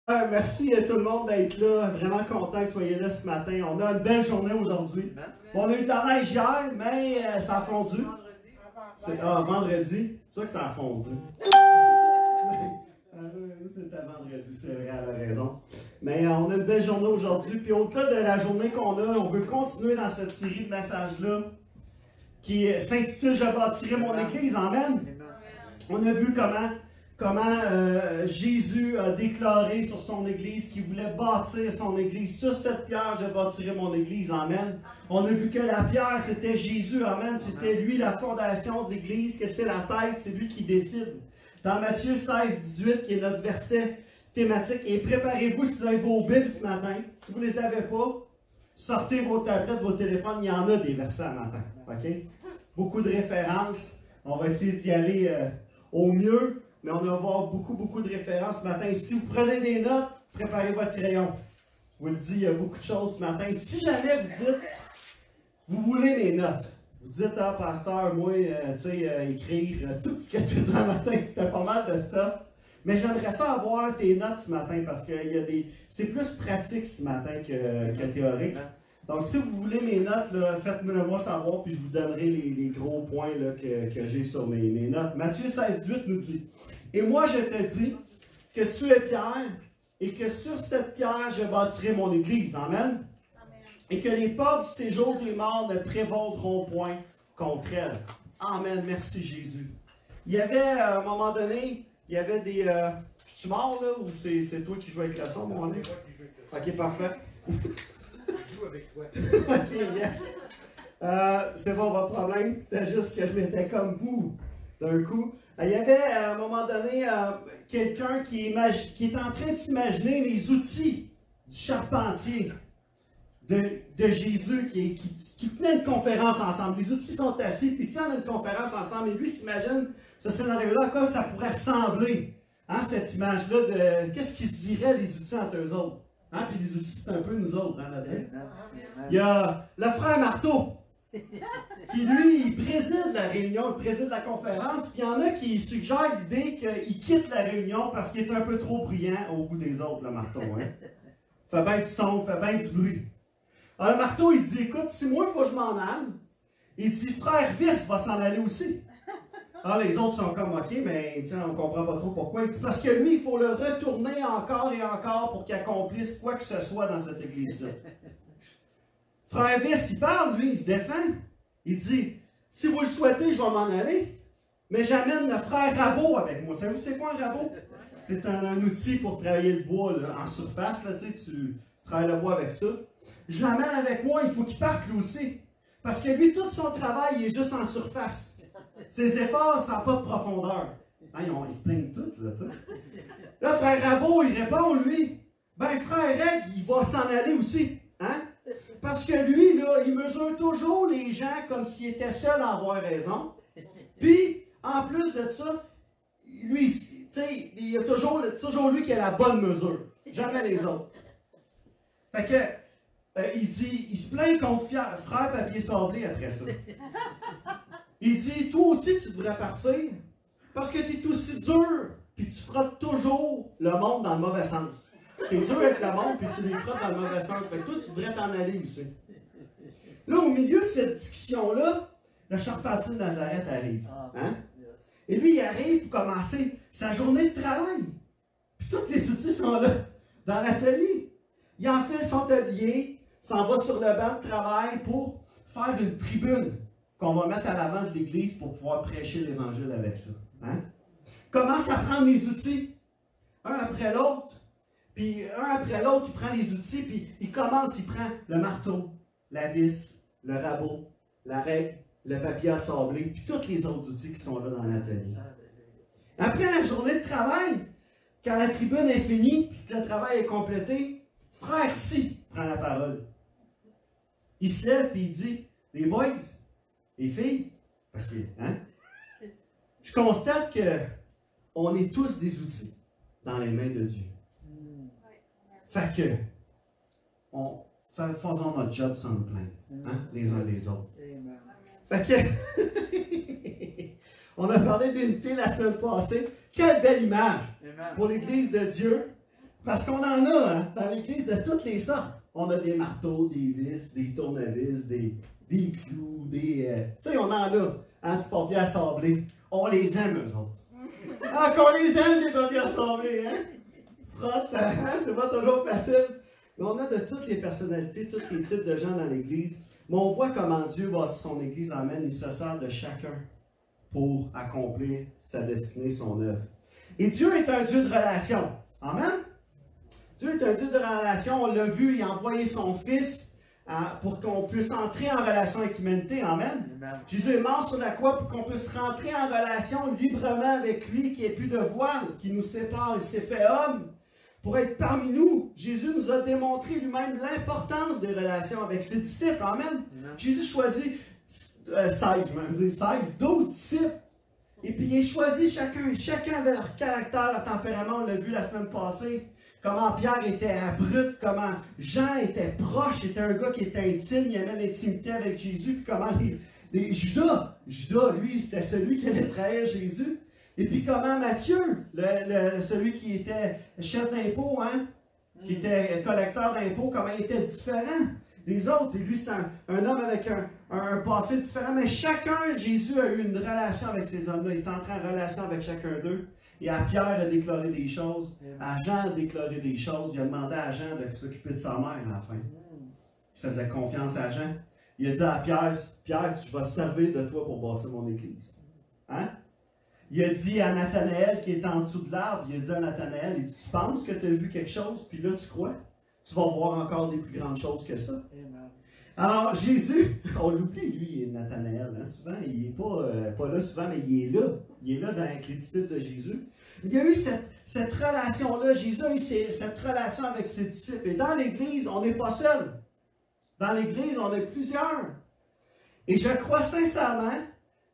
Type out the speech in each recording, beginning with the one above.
Merci à tout le monde d'être là. Vraiment content que vous soyez là ce matin. On a une belle journée aujourd'hui. On a eu de la neige hier, mais ça a fondu. C'est vendredi. C'est sûr que ça a fondu. C'était vendredi, c'est vrai, elle a raison. Mais on a une belle journée aujourd'hui. Puis au-delà de la journée qu'on a, on veut continuer dans cette série de messages-là qui s'intitule « Je bâtirai mon Église ». Amen. On a vu comment Jésus a déclaré sur son Église qu'il voulait bâtir son Église. Sur cette pierre, je bâtirai mon Église. Amen. On a vu que la pierre, c'était Jésus. Amen. C'était lui la fondation de l'Église, que c'est la tête, c'est lui qui décide. Dans Matthieu 16, 18, qui est notre verset thématique. Et préparez-vous si vous avez vos Bibles ce matin. Si vous ne les avez pas, sortez vos tablettes, vos téléphones. Il y en a des versets ce matin. Okay? Beaucoup de références. On va essayer d'y aller au mieux. Mais on va avoir beaucoup de références ce matin. Si vous prenez des notes, préparez votre crayon. Je vous le dis, il y a beaucoup de choses ce matin. Si jamais vous dites, vous voulez des notes, vous dites, ah, pasteur, moi, écrire tout ce que tu dis ce matin, c'était pas mal de stuff. Mais j'aimerais ça avoir tes notes ce matin parce que c'est plus pratique ce matin que théorique. Donc, si vous voulez mes notes, faites-le moi savoir, puis je vous donnerai les gros points là, que j'ai sur mes notes. Matthieu 16, 18 nous dit, « Et moi je te dis que tu es Pierre, et que sur cette pierre je bâtirai mon Église. » Amen. Et que les portes du séjour des morts ne prévaudront point contre elle. Amen. Merci Jésus. Il y avait, à un moment donné, il y avait des... je suis mort là, ou c'est toi qui joues avec la son, mon ami? Ok, parfait. Avec toi. Ok, yes. C'est bon, pas de problème. C'était juste que je m'étais comme vous d'un coup. Il y avait à un moment donné quelqu'un qui est en train de s'imaginer les outils du charpentier de Jésus qui tenait une conférence ensemble. Les outils sont assis, puis ils tiennent une conférence ensemble. Et lui s'imagine ce scénario-là, comme ça pourrait ressembler. Hein, cette image-là de qu'est-ce qui se dirait les outils entre eux autres. Hein, puis les outils, c'est un peu nous autres, hein, là-dedans. Il y a le frère Marteau, qui lui, il préside la réunion, il préside la conférence, puis il y en a qui suggèrent l'idée qu'il quitte la réunion parce qu'il est un peu trop bruyant au bout des autres, le Marteau. Hein. Fait bien du son, fait bien du bruit. Alors le Marteau, il dit, écoute, si moi, il faut que je m'en aille, il dit, frère Vice va s'en aller aussi. Alors les autres sont comme, ok, mais on ne comprend pas trop pourquoi. Il dit, parce que lui, il faut le retourner encore et encore pour qu'il accomplisse quoi que ce soit dans cette église-là. Frère Vice, il parle, lui, il se défend. Il dit, si vous le souhaitez, je vais m'en aller, mais j'amène le frère Rabot avec moi. Savez-vous c'est quoi un rabot? C'est un outil pour travailler le bois là, en surface, là, tu travailles le bois avec ça. Je l'amène avec moi, il faut qu'il parte lui aussi. Parce que lui, tout son travail, il est juste en surface. Ses efforts, ça n'a pas de profondeur. Hein, ils se plaignent tous, là, tu sais. Là, frère Rabot, il répond, lui, ben, frère Reg, il va s'en aller aussi. Hein? Parce que lui, là, il mesure toujours les gens comme s'il était seul à avoir raison. Puis, en plus de ça, lui, tu sais, il y a toujours lui qui a la bonne mesure. Jamais les autres. Fait que, il dit, il se plaint contre frère papier sablé après ça. Il dit, toi aussi, tu devrais partir, parce que tu es aussi dur, puis tu frottes toujours le monde dans le mauvais sens. Tu es dur avec le monde, puis tu les frottes dans le mauvais sens. Fait que toi, tu devrais t'en aller aussi. Là, au milieu de cette discussion-là, le charpentier de Nazareth arrive. Hein? Et lui, il arrive pour commencer sa journée de travail. Puis tous les outils sont là, dans l'atelier. Il en fait son tablier, s'en va sur le banc de travail pour faire une tribune qu'on va mettre à l'avant de l'église pour pouvoir prêcher l'évangile avec ça. Hein? Commence à prendre les outils, un après l'autre, puis un après l'autre, il prend les outils, puis il prend le marteau, la vis, le rabot, la règle, le papier à sabler, puis tous les autres outils qui sont là dans l'atelier. Après la journée de travail, quand la tribune est finie, puis que le travail est complété, frère Si prend la parole. Il se lève et il dit, les boys, les filles, parce que, hein, je constate qu'on est tous des outils dans les mains de Dieu. Fait que, faisons notre job sans nous plaindre, hein, les uns les autres. Fait que, on a parlé d'unité la semaine passée. Quelle belle image pour l'Église de Dieu. Parce qu'on en a, hein, dans l'Église de toutes les sortes. On a des marteaux, des vis, des tournevis, des clous, des... tu sais, on en a. Hein, du papier à sabler. On les aime, eux autres. Ah, qu'on les aime, les papiers à sabler, hein? Frotte, hein? C'est pas toujours facile. Mais on a de toutes les personnalités, tous les types de gens dans l'Église. Mais on voit comment Dieu bâtit son Église, emmène, il se sert de chacun pour accomplir sa destinée, son œuvre. Et Dieu est un Dieu de relation. Amen? Dieu est un Dieu de relation. On l'a vu, il a envoyé son Fils pour qu'on puisse entrer en relation avec l'humanité. Amen? Amen. Jésus est mort sur la croix pour qu'on puisse rentrer en relation librement avec lui, qu'il n'y ait plus de voile, qui nous sépare. Il s'est fait homme pour être parmi nous. Jésus nous a démontré lui-même l'importance des relations avec ses disciples. Amen? Amen. Jésus choisit 12 disciples. Et puis il choisit chacun. Chacun avait leur caractère, leur tempérament. On l'a vu la semaine passée. Comment Pierre était abrupt, comment Jean était proche, était un gars qui était intime, il avait l'intimité avec Jésus, puis comment Judas, lui, c'était celui qui allait trahir Jésus. Et puis comment Matthieu, celui qui était chef d'impôt, hein, qui était collecteur d'impôts, comment il était différent des autres. Et lui, c'était un homme avec un passé différent. Mais chacun, Jésus a eu une relation avec ces hommes-là. Il est entré en relation avec chacun d'eux. Et à Pierre a déclaré des choses, à Jean a déclaré des choses. Il a demandé à Jean de s'occuper de sa mère à la fin. Il faisait confiance à Jean. Il a dit à Pierre, Pierre, tu vas te servir de toi pour bâtir mon église. Hein? Il a dit à Nathanaël qui est en dessous de l'arbre, il a dit à Nathanaël, il dit, tu penses que tu as vu quelque chose, puis là tu crois? Tu vas voir encore des plus grandes choses que ça. Alors Jésus, on l'oublie lui, Nathanaël, hein? Souvent, il n'est pas là souvent, mais il est là. Il est là avec les disciples de Jésus. Il y a eu cette relation-là, Jésus a eu cette relation avec ses disciples. Et dans l'Église, on n'est pas seul. Dans l'Église, on est plusieurs. Et je crois sincèrement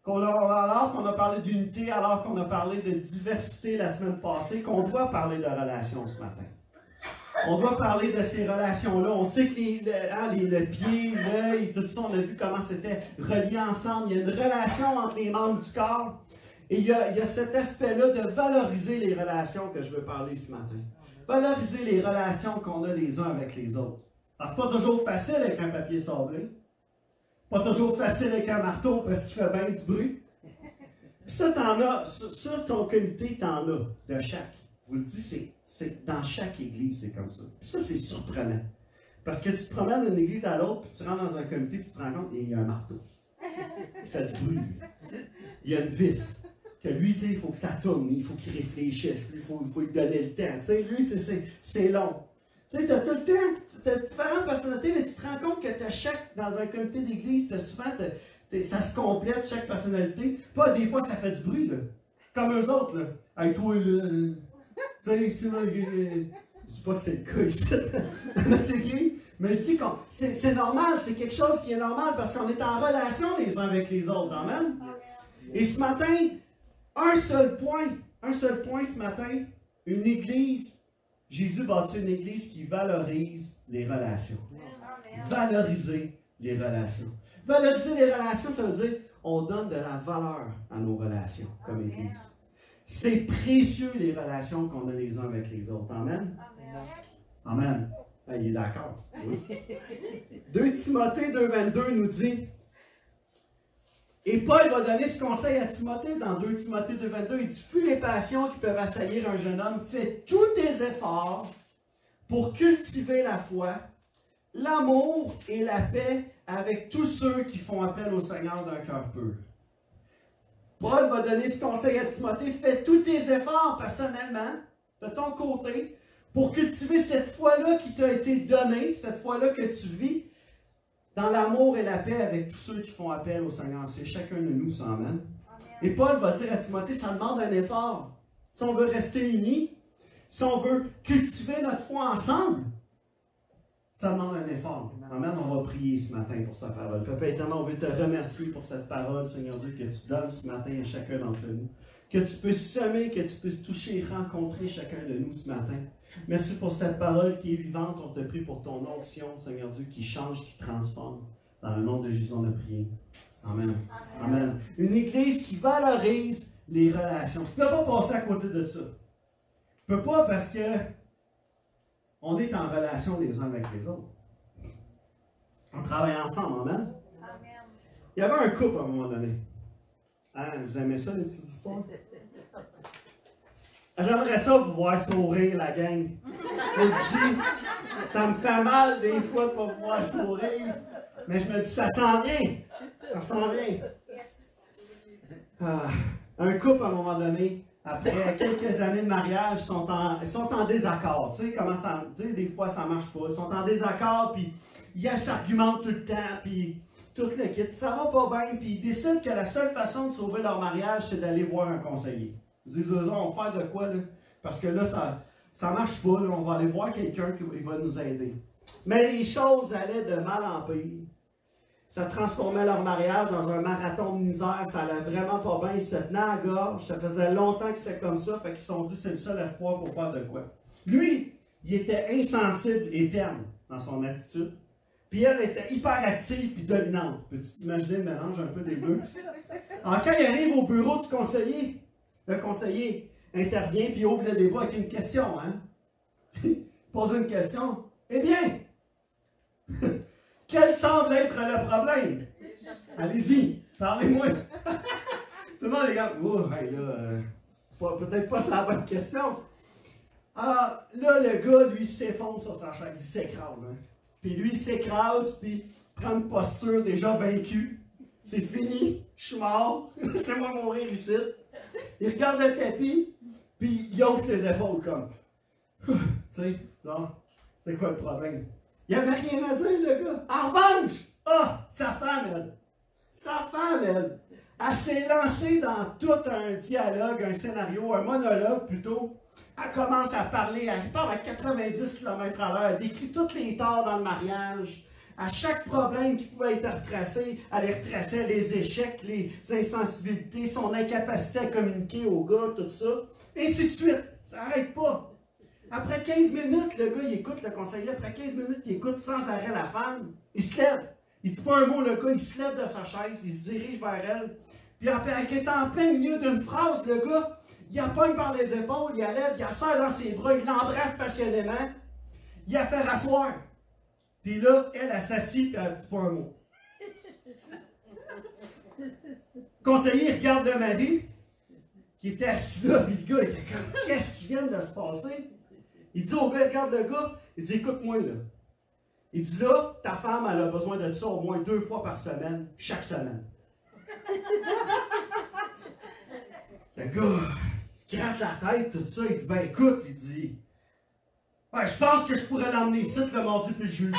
alors qu'on a parlé d'unité, alors qu'on a parlé de diversité la semaine passée, qu'on doit parler de relations ce matin. On doit parler de ces relations-là. On sait que le pied, l'œil, tout ça, on a vu comment c'était relié ensemble. Il y a une relation entre les membres du corps. Et il y a cet aspect-là de valoriser les relations que je veux parler ce matin. Valoriser les relations qu'on a les uns avec les autres. Alors, c'est pas toujours facile avec un papier sablé. Pas toujours facile avec un marteau parce qu'il fait bien du bruit. Puis ça, t'en as. Sur ton comité, t'en as de chaque. Je vous le dis, c'est dans chaque église, c'est comme ça. Puis ça, c'est surprenant. Parce que tu te promènes d'une église à l'autre, puis tu rentres dans un comité, puis tu te rends compte qu'il y a un marteau. Il fait du bruit, lui. Il y a une vis. Que lui, tu sais, il faut que ça tourne, il faut qu'il réfléchisse, il faut lui donner le temps. Tu sais, lui, tu sais, c'est long. Tu sais, tu as tout le temps, tu as différentes personnalités, mais tu te rends compte que tu as dans un comité d'église, souvent, ça se complète, chaque personnalité. Pas des fois, ça fait du bruit, là. Comme eux autres, là. Hey, toi, là. Tu sais, ici, là, je dis pas que c'est le cas ici, dans notre église, mais ici, c'est normal, c'est quelque chose qui est normal parce qu'on est en relation les uns avec les autres, amen? Et ce matin, un seul point ce matin, une église, Jésus bâtit une église qui valorise les relations. Valoriser les relations. Valoriser les relations, ça veut dire on donne de la valeur à nos relations comme église. C'est précieux les relations qu'on a les uns avec les autres. Amen? Amen. Ah, il est d'accord. Oui. 2 Timothée 2,22 nous dit, et Paul va donner ce conseil à Timothée dans 2 Timothée 2,22. Il dit, fuis les passions qui peuvent assaillir un jeune homme, fais tous tes efforts pour cultiver la foi, l'amour et la paix avec tous ceux qui font appel au Seigneur d'un cœur pur. Paul va donner ce conseil à Timothée, fais tous tes efforts personnellement, de ton côté, pour cultiver cette foi-là qui t'a été donnée, cette foi-là que tu vis, dans l'amour et la paix avec tous ceux qui font appel au Seigneur. C'est chacun de nous, ça amène. Et Paul va dire à Timothée, ça demande un effort. Si on veut rester unis, si on veut cultiver notre foi ensemble, ça demande un effort. Amen. On va prier ce matin pour sa parole. Papa éternel, on veut te remercier pour cette parole, Seigneur Dieu, que tu donnes ce matin à chacun d'entre nous. Que tu puisses semer, que tu puisses toucher et rencontrer chacun de nous ce matin. Merci pour cette parole qui est vivante. On te prie pour ton onction, Seigneur Dieu, qui change, qui transforme. Dans le nom de Jésus, on a prié. Amen. Amen. Une église qui valorise les relations. Je ne peux pas passer à côté de ça. Je ne peux pas parce que on est en relation les uns avec les autres. On travaille ensemble, amen? Amen. Il y avait un couple à un moment donné. Hein, vous aimez ça, les petites histoires? J'aimerais ça vous voir sourire, la gang. Je le dis, ça me fait mal des fois de ne pas vous voir sourire. Mais je me dis, ça s'en vient. Ça s'en vient. Un couple, à un moment donné, après quelques années de mariage, ils sont en désaccord. Tu sais, comment ça, tu sais, des fois, ça ne marche pas. Ils sont en désaccord, puis ils s'argumentent tout le temps, puis toute l'équipe. Ça va pas bien, puis ils décident que la seule façon de sauver leur mariage, c'est d'aller voir un conseiller. Ils disent, on va faire de quoi, là? Parce que là, ça marche pas, là. On va aller voir quelqu'un qui va nous aider. Mais les choses allaient de mal en pire. Ça transformait leur mariage dans un marathon de misère. Ça allait vraiment pas bien. Ils se tenaient à la gorge. Ça faisait longtemps que c'était comme ça. Fait qu'ils se sont dit, c'est le seul espoir pour faire de quoi. Lui, il était insensible et terne dans son attitude. Puis elle était hyper active et dominante. Peux-tu t'imaginer le mélange un peu des deux? Alors, quand il arrive au bureau du conseiller, le conseiller intervient puis ouvre le débat avec une question. Hein? Pose une question. Eh bien, quel semble être le problème? Allez-y, parlez-moi. Tout le monde est comme, oh, hey, là, peut-être pas c'est la bonne question. Alors, là, le gars, lui, s'effondre sur sa chaise, il s'écrase. Hein? Puis lui, il s'écrase, puis prend une posture déjà vaincue. C'est fini, je suis mort, c'est moi mourir ici. Il regarde le tapis, puis il hausse les épaules comme. Tu sais, non, c'est quoi le problème? Il n'y avait rien à dire, le gars. En revanche, sa femme, elle s'est lancée dans tout un dialogue, un scénario, un monologue plutôt. Elle commence à parler, elle parle à 90 km/h, elle décrit tous les torts dans le mariage. À chaque problème qui pouvait être retracé, elle retraçait les échecs, les insensibilités, son incapacité à communiquer au gars, tout ça. Et ainsi de suite. Ça n'arrête pas. Après 15 minutes, le gars, il écoute le conseiller. Après 15 minutes, il écoute sans arrêt la femme. Il se lève. Il ne dit pas un mot, le gars. Il se lève de sa chaise. Il se dirige vers elle. Puis après, elle est en plein milieu d'une phrase, le gars, il la pogne par les épaules, il la lève, il la serre dans ses bras, il l'embrasse passionnément. Il la fait rasseoir. Puis là, elle s'assit et elle ne dit pas un mot. Le conseiller regarde le mari, qui était assis là, puis le gars était comme, qu'est-ce qui vient de se passer? Il dit au gars, regarde le gars, il dit, écoute-moi là. Il dit là, ta femme, elle a besoin de ça au moins 2 fois par semaine, chaque semaine. Le gars, il se gratte la tête, tout ça, il dit, ben écoute, il dit, ouais, je pense que je pourrais l'emmener ici le mardi puis le jeudi.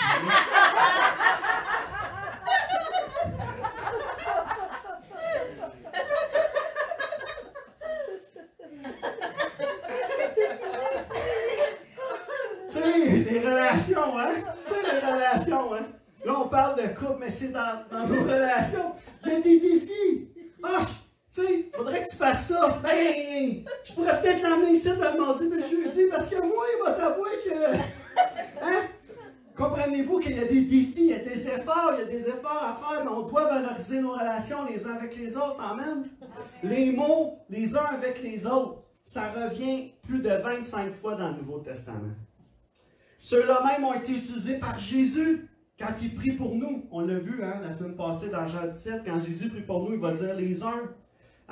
Tu sais, les relations, hein? Tu sais, les relations, hein? Là, on parle de couple, mais c'est dans nos relations. Il y a des défis. Tu sais, il faudrait que tu fasses ça. Ben, je pourrais peut-être l'emmener ici le mardi et le jeudi, parce que moi, il va t'avouer que... Hein? Comprenez-vous qu'il y a des défis, il y a des efforts à faire, mais on doit valoriser nos relations les uns avec les autres. Amen? Les mots, les uns avec les autres, ça revient plus de 25 fois dans le Nouveau Testament. Ceux-là même ont été utilisés par Jésus quand il prie pour nous. On l'a vu la semaine passée dans Jean 17, quand Jésus prie pour nous, il va dire les uns.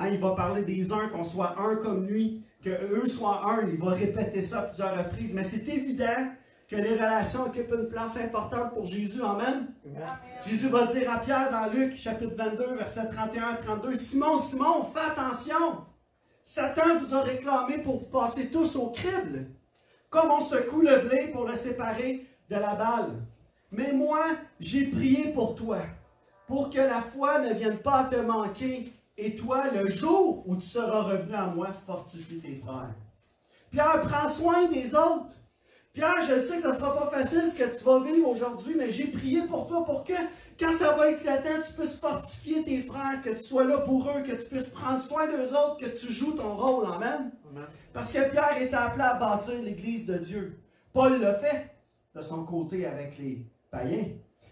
Il va parler des uns, qu'on soit un comme lui, qu'eux soient un. Il va répéter ça à plusieurs reprises. Mais c'est évident que les relations occupent une place importante pour Jésus. Amen. Amen. Jésus va dire à Pierre dans Luc, chapitre 22, versets 31 à 32, « Simon, Simon, fais attention! Satan vous a réclamé pour vous passer tous au crible, comme on secoue le blé pour le séparer de la balle. Mais moi, j'ai prié pour toi, pour que la foi ne vienne pas te manquer, et toi, le jour où tu seras revenu à moi, fortifie tes frères. » Pierre, prends soin des autres. Pierre, je sais que ce ne sera pas facile ce que tu vas vivre aujourd'hui, mais j'ai prié pour toi pour que, quand ça va éclater, tu puisses fortifier tes frères, que tu sois là pour eux, que tu puisses prendre soin d'eux autres, que tu joues ton rôle. Amen. Amen. Parce que Pierre est appelé à bâtir l'Église de Dieu. Paul l'a fait de son côté avec les païens.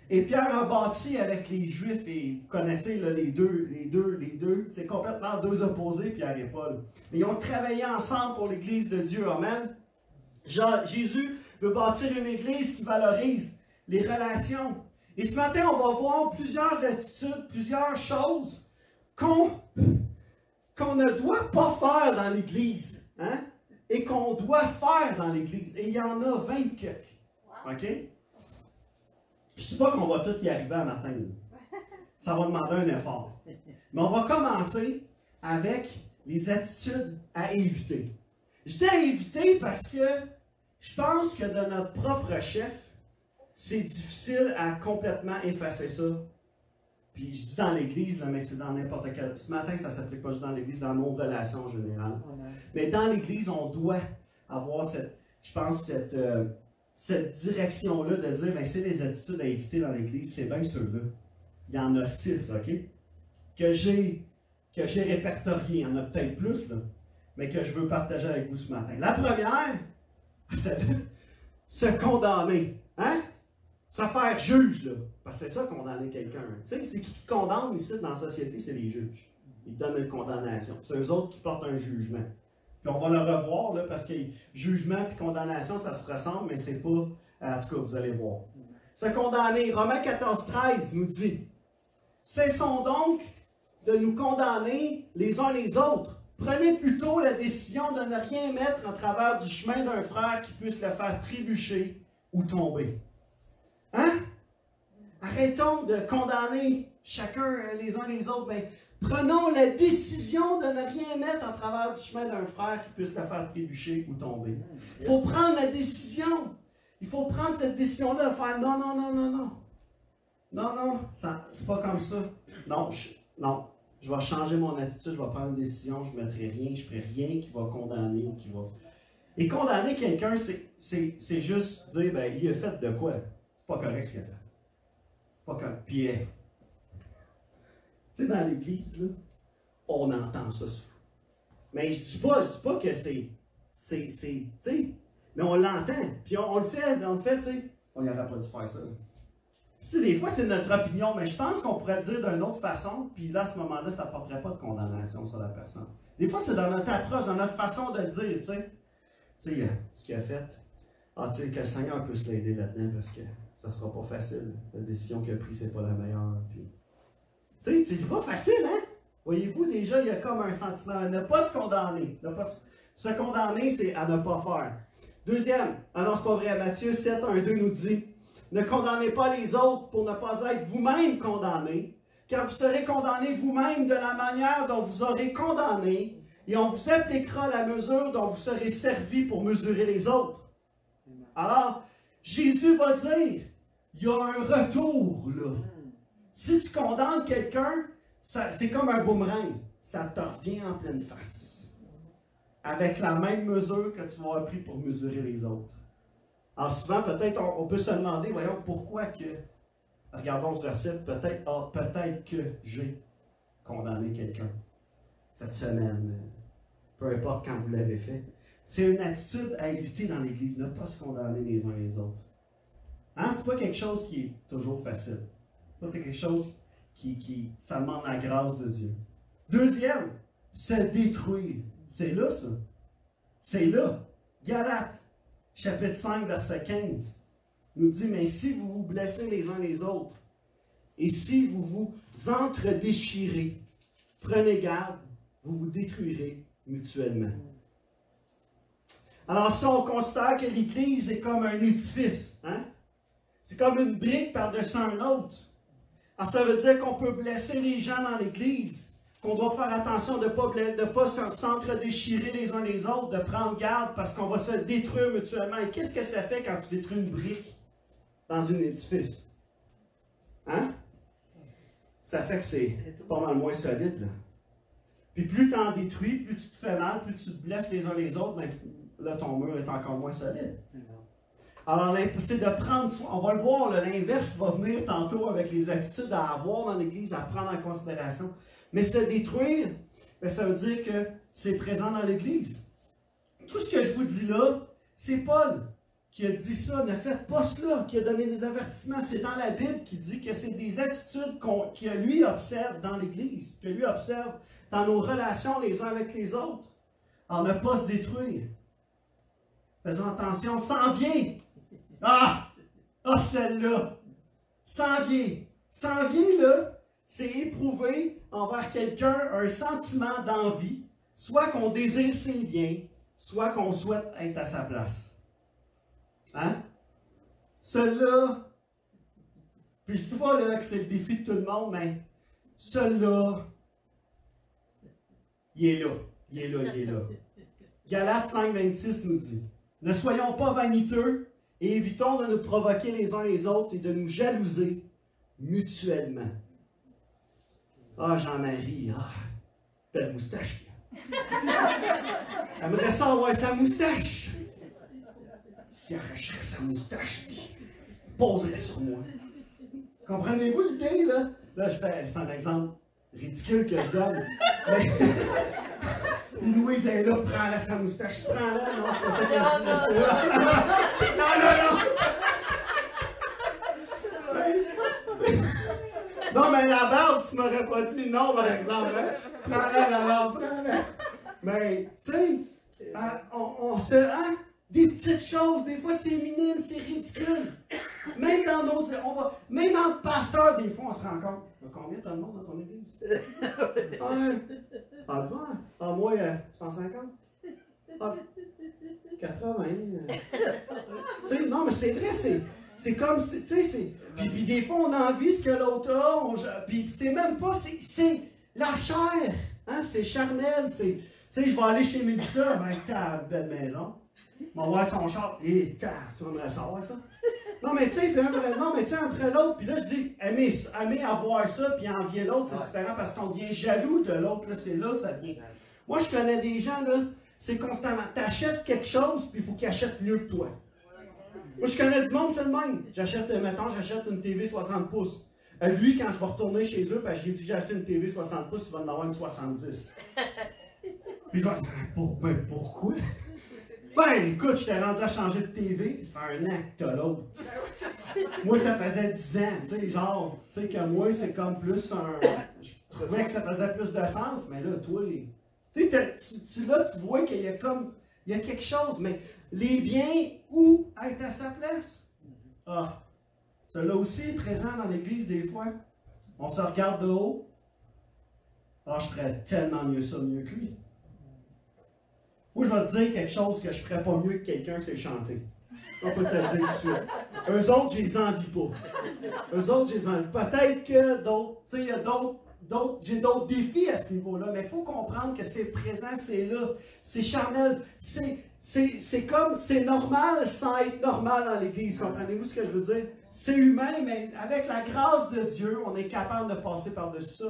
Et Pierre a bâti avec les Juifs, et vous connaissez là, les deux, c'est complètement deux opposés, Pierre et Paul. Mais ils ont travaillé ensemble pour l'Église de Dieu. Amen. Jésus veut bâtir une Église qui valorise les relations. Et ce matin, on va voir plusieurs attitudes, plusieurs choses qu'on ne doit pas faire dans l'Église, hein? Et qu'on doit faire dans l'Église. Et il y en a 20 quelques. OK? Je ne sais pas qu'on va tous y arriver à matin. Ça va demander un effort. Mais on va commencer avec les attitudes à éviter. Je dis à éviter parce que je pense que de notre propre chef, c'est difficile à complètement effacer ça. Puis je dis dans l'Église, mais c'est dans n'importe quel... Ce matin, ça ne s'applique pas juste dans l'Église, dans nos relations en général. Mais dans l'Église, on doit avoir cette direction-là de dire, c'est les attitudes à éviter dans l'Église, c'est bien ceux-là. Il y en a 6, OK? Que j'ai répertorié. Il y en a peut-être plus, là, mais que je veux partager avec vous ce matin. La première, c'est se condamner. Hein? Se faire juge, là. Parce que c'est ça, condamner quelqu'un. Tu sais, c'est qui condamne ici dans la société, c'est les juges. Ils donnent une condamnation. C'est eux autres qui portent un jugement. Puis on va le revoir, là, parce que jugement et condamnation, ça se ressemble, mais c'est pas... En tout cas, vous allez voir. Se condamner. Romains 14,13 nous dit: cessons donc de nous condamner les uns les autres. Prenez plutôt la décision de ne rien mettre en travers du chemin d'un frère qui puisse le faire trébucher ou tomber. Hein? Arrêtons de condamner chacun les uns les autres. Ben, prenons la décision de ne rien mettre en travers du chemin d'un frère qui puisse le faire trébucher ou tomber. Il faut prendre la décision. Il faut prendre cette décision-là de faire non, non, non, non, non. Non, non, c'est pas comme ça. Non, je vais changer mon attitude, je vais prendre une décision, je ne mettrai rien, je ne ferai rien qui va condamner ou qui va... Et condamner quelqu'un, c'est juste dire, ben, il a fait de quoi? C'est pas correct ce qu'il a fait. Pas correct. Puis, tu sais, dans l'Église, là, on entend ça souvent. Mais je dis pas que c'est, tu sais, mais on l'entend. Puis on le fait, tu sais, on n'aurait pas dû faire ça. Tu sais, des fois, c'est notre opinion, mais je pense qu'on pourrait le dire d'une autre façon, puis là, à ce moment-là, ça ne porterait pas de condamnation sur la personne. Des fois, c'est dans notre approche, dans notre façon de le dire, tu sais. Tu sais, ce qu'il a fait, tu sais, que le Seigneur puisse l'aider là-dedans, parce que ça ne sera pas facile. La décision qu'il a prise, c'est pas la meilleure. Puis... Tu sais, c'est pas facile, hein? Voyez-vous, déjà, il y a comme un sentiment à ne pas se condamner. Se condamner, c'est à ne pas faire. Deuxième, non, c'est pas vrai, Matthieu 7, 1, 2 nous dit: ne condamnez pas les autres pour ne pas être vous-même condamnés, car vous serez condamnés vous-même de la manière dont vous aurez condamné, et on vous appliquera la mesure dont vous serez servis pour mesurer les autres. Alors, Jésus va dire, il y a un retour, là. Si tu condamnes quelqu'un, c'est comme un boomerang. Ça te revient en pleine face. Avec la même mesure que tu vas avoir pris pour mesurer les autres. Alors souvent, peut-être, on peut se demander, voyons, pourquoi que, regardons ce verset, peut-être que j'ai condamné quelqu'un cette semaine, peu importe quand vous l'avez fait. C'est une attitude à éviter dans l'Église, ne pas se condamner les uns les autres. Hein? C'est pas quelque chose qui est toujours facile. C'est pas quelque chose ça demande la grâce de Dieu. Deuxième, se détruire. C'est là, ça. C'est là. Galates, chapitre 5, verset 15, nous dit, mais si vous vous blessez les uns les autres, et si vous vous entre-déchirez, prenez garde, vous vous détruirez mutuellement. Alors, si on considère que l'Église est comme un édifice, hein? C'est comme une brique par-dessus un autre. Alors, ça veut dire qu'on peut blesser les gens dans l'Église, qu'on doit faire attention de ne pas s'entre-déchirer les uns les autres, de prendre garde parce qu'on va se détruire mutuellement. Et qu'est-ce que ça fait quand tu détruis une brique dans un édifice? Hein? Ça fait que c'est pas mal moins solide, là. Puis plus tu en détruis, plus tu te fais mal, plus tu te blesses les uns les autres, ben, là, ton mur est encore moins solide. Alors, c'est de prendre soin. On va le voir, l'inverse va venir tantôt avec les attitudes à avoir dans l'Église, à prendre en considération. Mais se détruire, bien, ça veut dire que c'est présent dans l'Église. Tout ce que je vous dis là, c'est Paul qui a dit ça. Ne faites pas cela, qui a donné des avertissements. C'est dans la Bible qui dit que c'est des attitudes que lui observe dans l'Église, que lui observe dans nos relations les uns avec les autres. Alors, ne pas se détruire. Faisons attention, s'en vient Ah! Ah, celle-là! S'envier. S'envier, là, c'est éprouver envers quelqu'un un sentiment d'envie, soit qu'on désire ses biens, soit qu'on souhaite être à sa place. Hein? Celui-là, puis je dis pas là, que c'est le défi de tout le monde, mais celui-là, il est là. Il est là, il est là. Galates 5,26 nous dit: ne soyons pas vaniteux et évitons de nous provoquer les uns les autres et de nous jalouser mutuellement. Ah, Jean-Marie, ah, belle moustache. J'aimerais ça avoir sa moustache. Il arracherait sa moustache puis poserait sur moi. Comprenez-vous l'idée, là? Là, c'est un exemple ridicule que je donne. Mais Louise est là, prends-la sa moustache, prends-la. Non, c'est pas ça qu'elle dit, c'est là. Non. Non, mais la barbe, tu m'aurais pas dit non, par exemple. Hein? Prends-la, la barbe, prends-la. Mais, tu sais, on se... Hein? Des petites choses, des fois c'est minime, c'est ridicule. Même dans nos... même en pasteur, des fois, on se rend compte. Combien t'as de monde dans ton église? Moi, 150. 80. Tu sais, non, mais c'est vrai, c'est comme, tu sais, puis des fois, on envie ce que l'autre a, puis c'est même pas, c'est la chair, hein, c'est charnel, tu sais, je vais aller chez Mélissa, ben, ta belle maison, on va voir son char, et tu aimerais savoir ça? Non, mais tu sais, entre l'autre, puis là, je dis, aimer avoir ça, puis envier l'autre, c'est différent, parce qu'on devient jaloux de l'autre, là, c'est là que ça vient. Moi, je connais des gens, là, c'est constamment, t'achètes quelque chose, puis il faut qu'il achète mieux que toi. Moi, je connais du monde, c'est le même. J'achète une TV 60 pouces. Lui, quand je vais retourner chez eux, parce que j'ai dit que j'ai acheté une TV 60 pouces, il va en avoir une 70. Puis il va dire, pourquoi? Ben, écoute, je t'ai rendu à changer de TV, ça fait un an que t'as l'autre. Moi, ça faisait 10 ans, tu sais, genre, tu sais, que moi, c'est comme plus un... Je trouvais que ça faisait plus de sens, mais là, toi, tu sais, là, tu vois qu'il y a comme... Il y a quelque chose, mais les biens, où être à sa place? Ah, cela aussi est présent dans l'Église des fois. On se regarde de haut. Ah, je ferais tellement mieux ça, mieux que lui. Ou je vais te dire quelque chose que je ferais pas mieux que quelqu'un, c'est chanter. On peut te le dire tout de suite. Eux autres, je les envie pas. Eux autres, je les envie. Peut-être que d'autres, tu sais, il y a j'ai d'autres défis à ce niveau-là, mais il faut comprendre que c'est présent, c'est là, c'est charnel, c'est comme, c'est normal sans être normal dans l'Église, comprenez-vous ce que je veux dire? C'est humain, mais avec la grâce de Dieu, on est capable de passer par-dessus ça.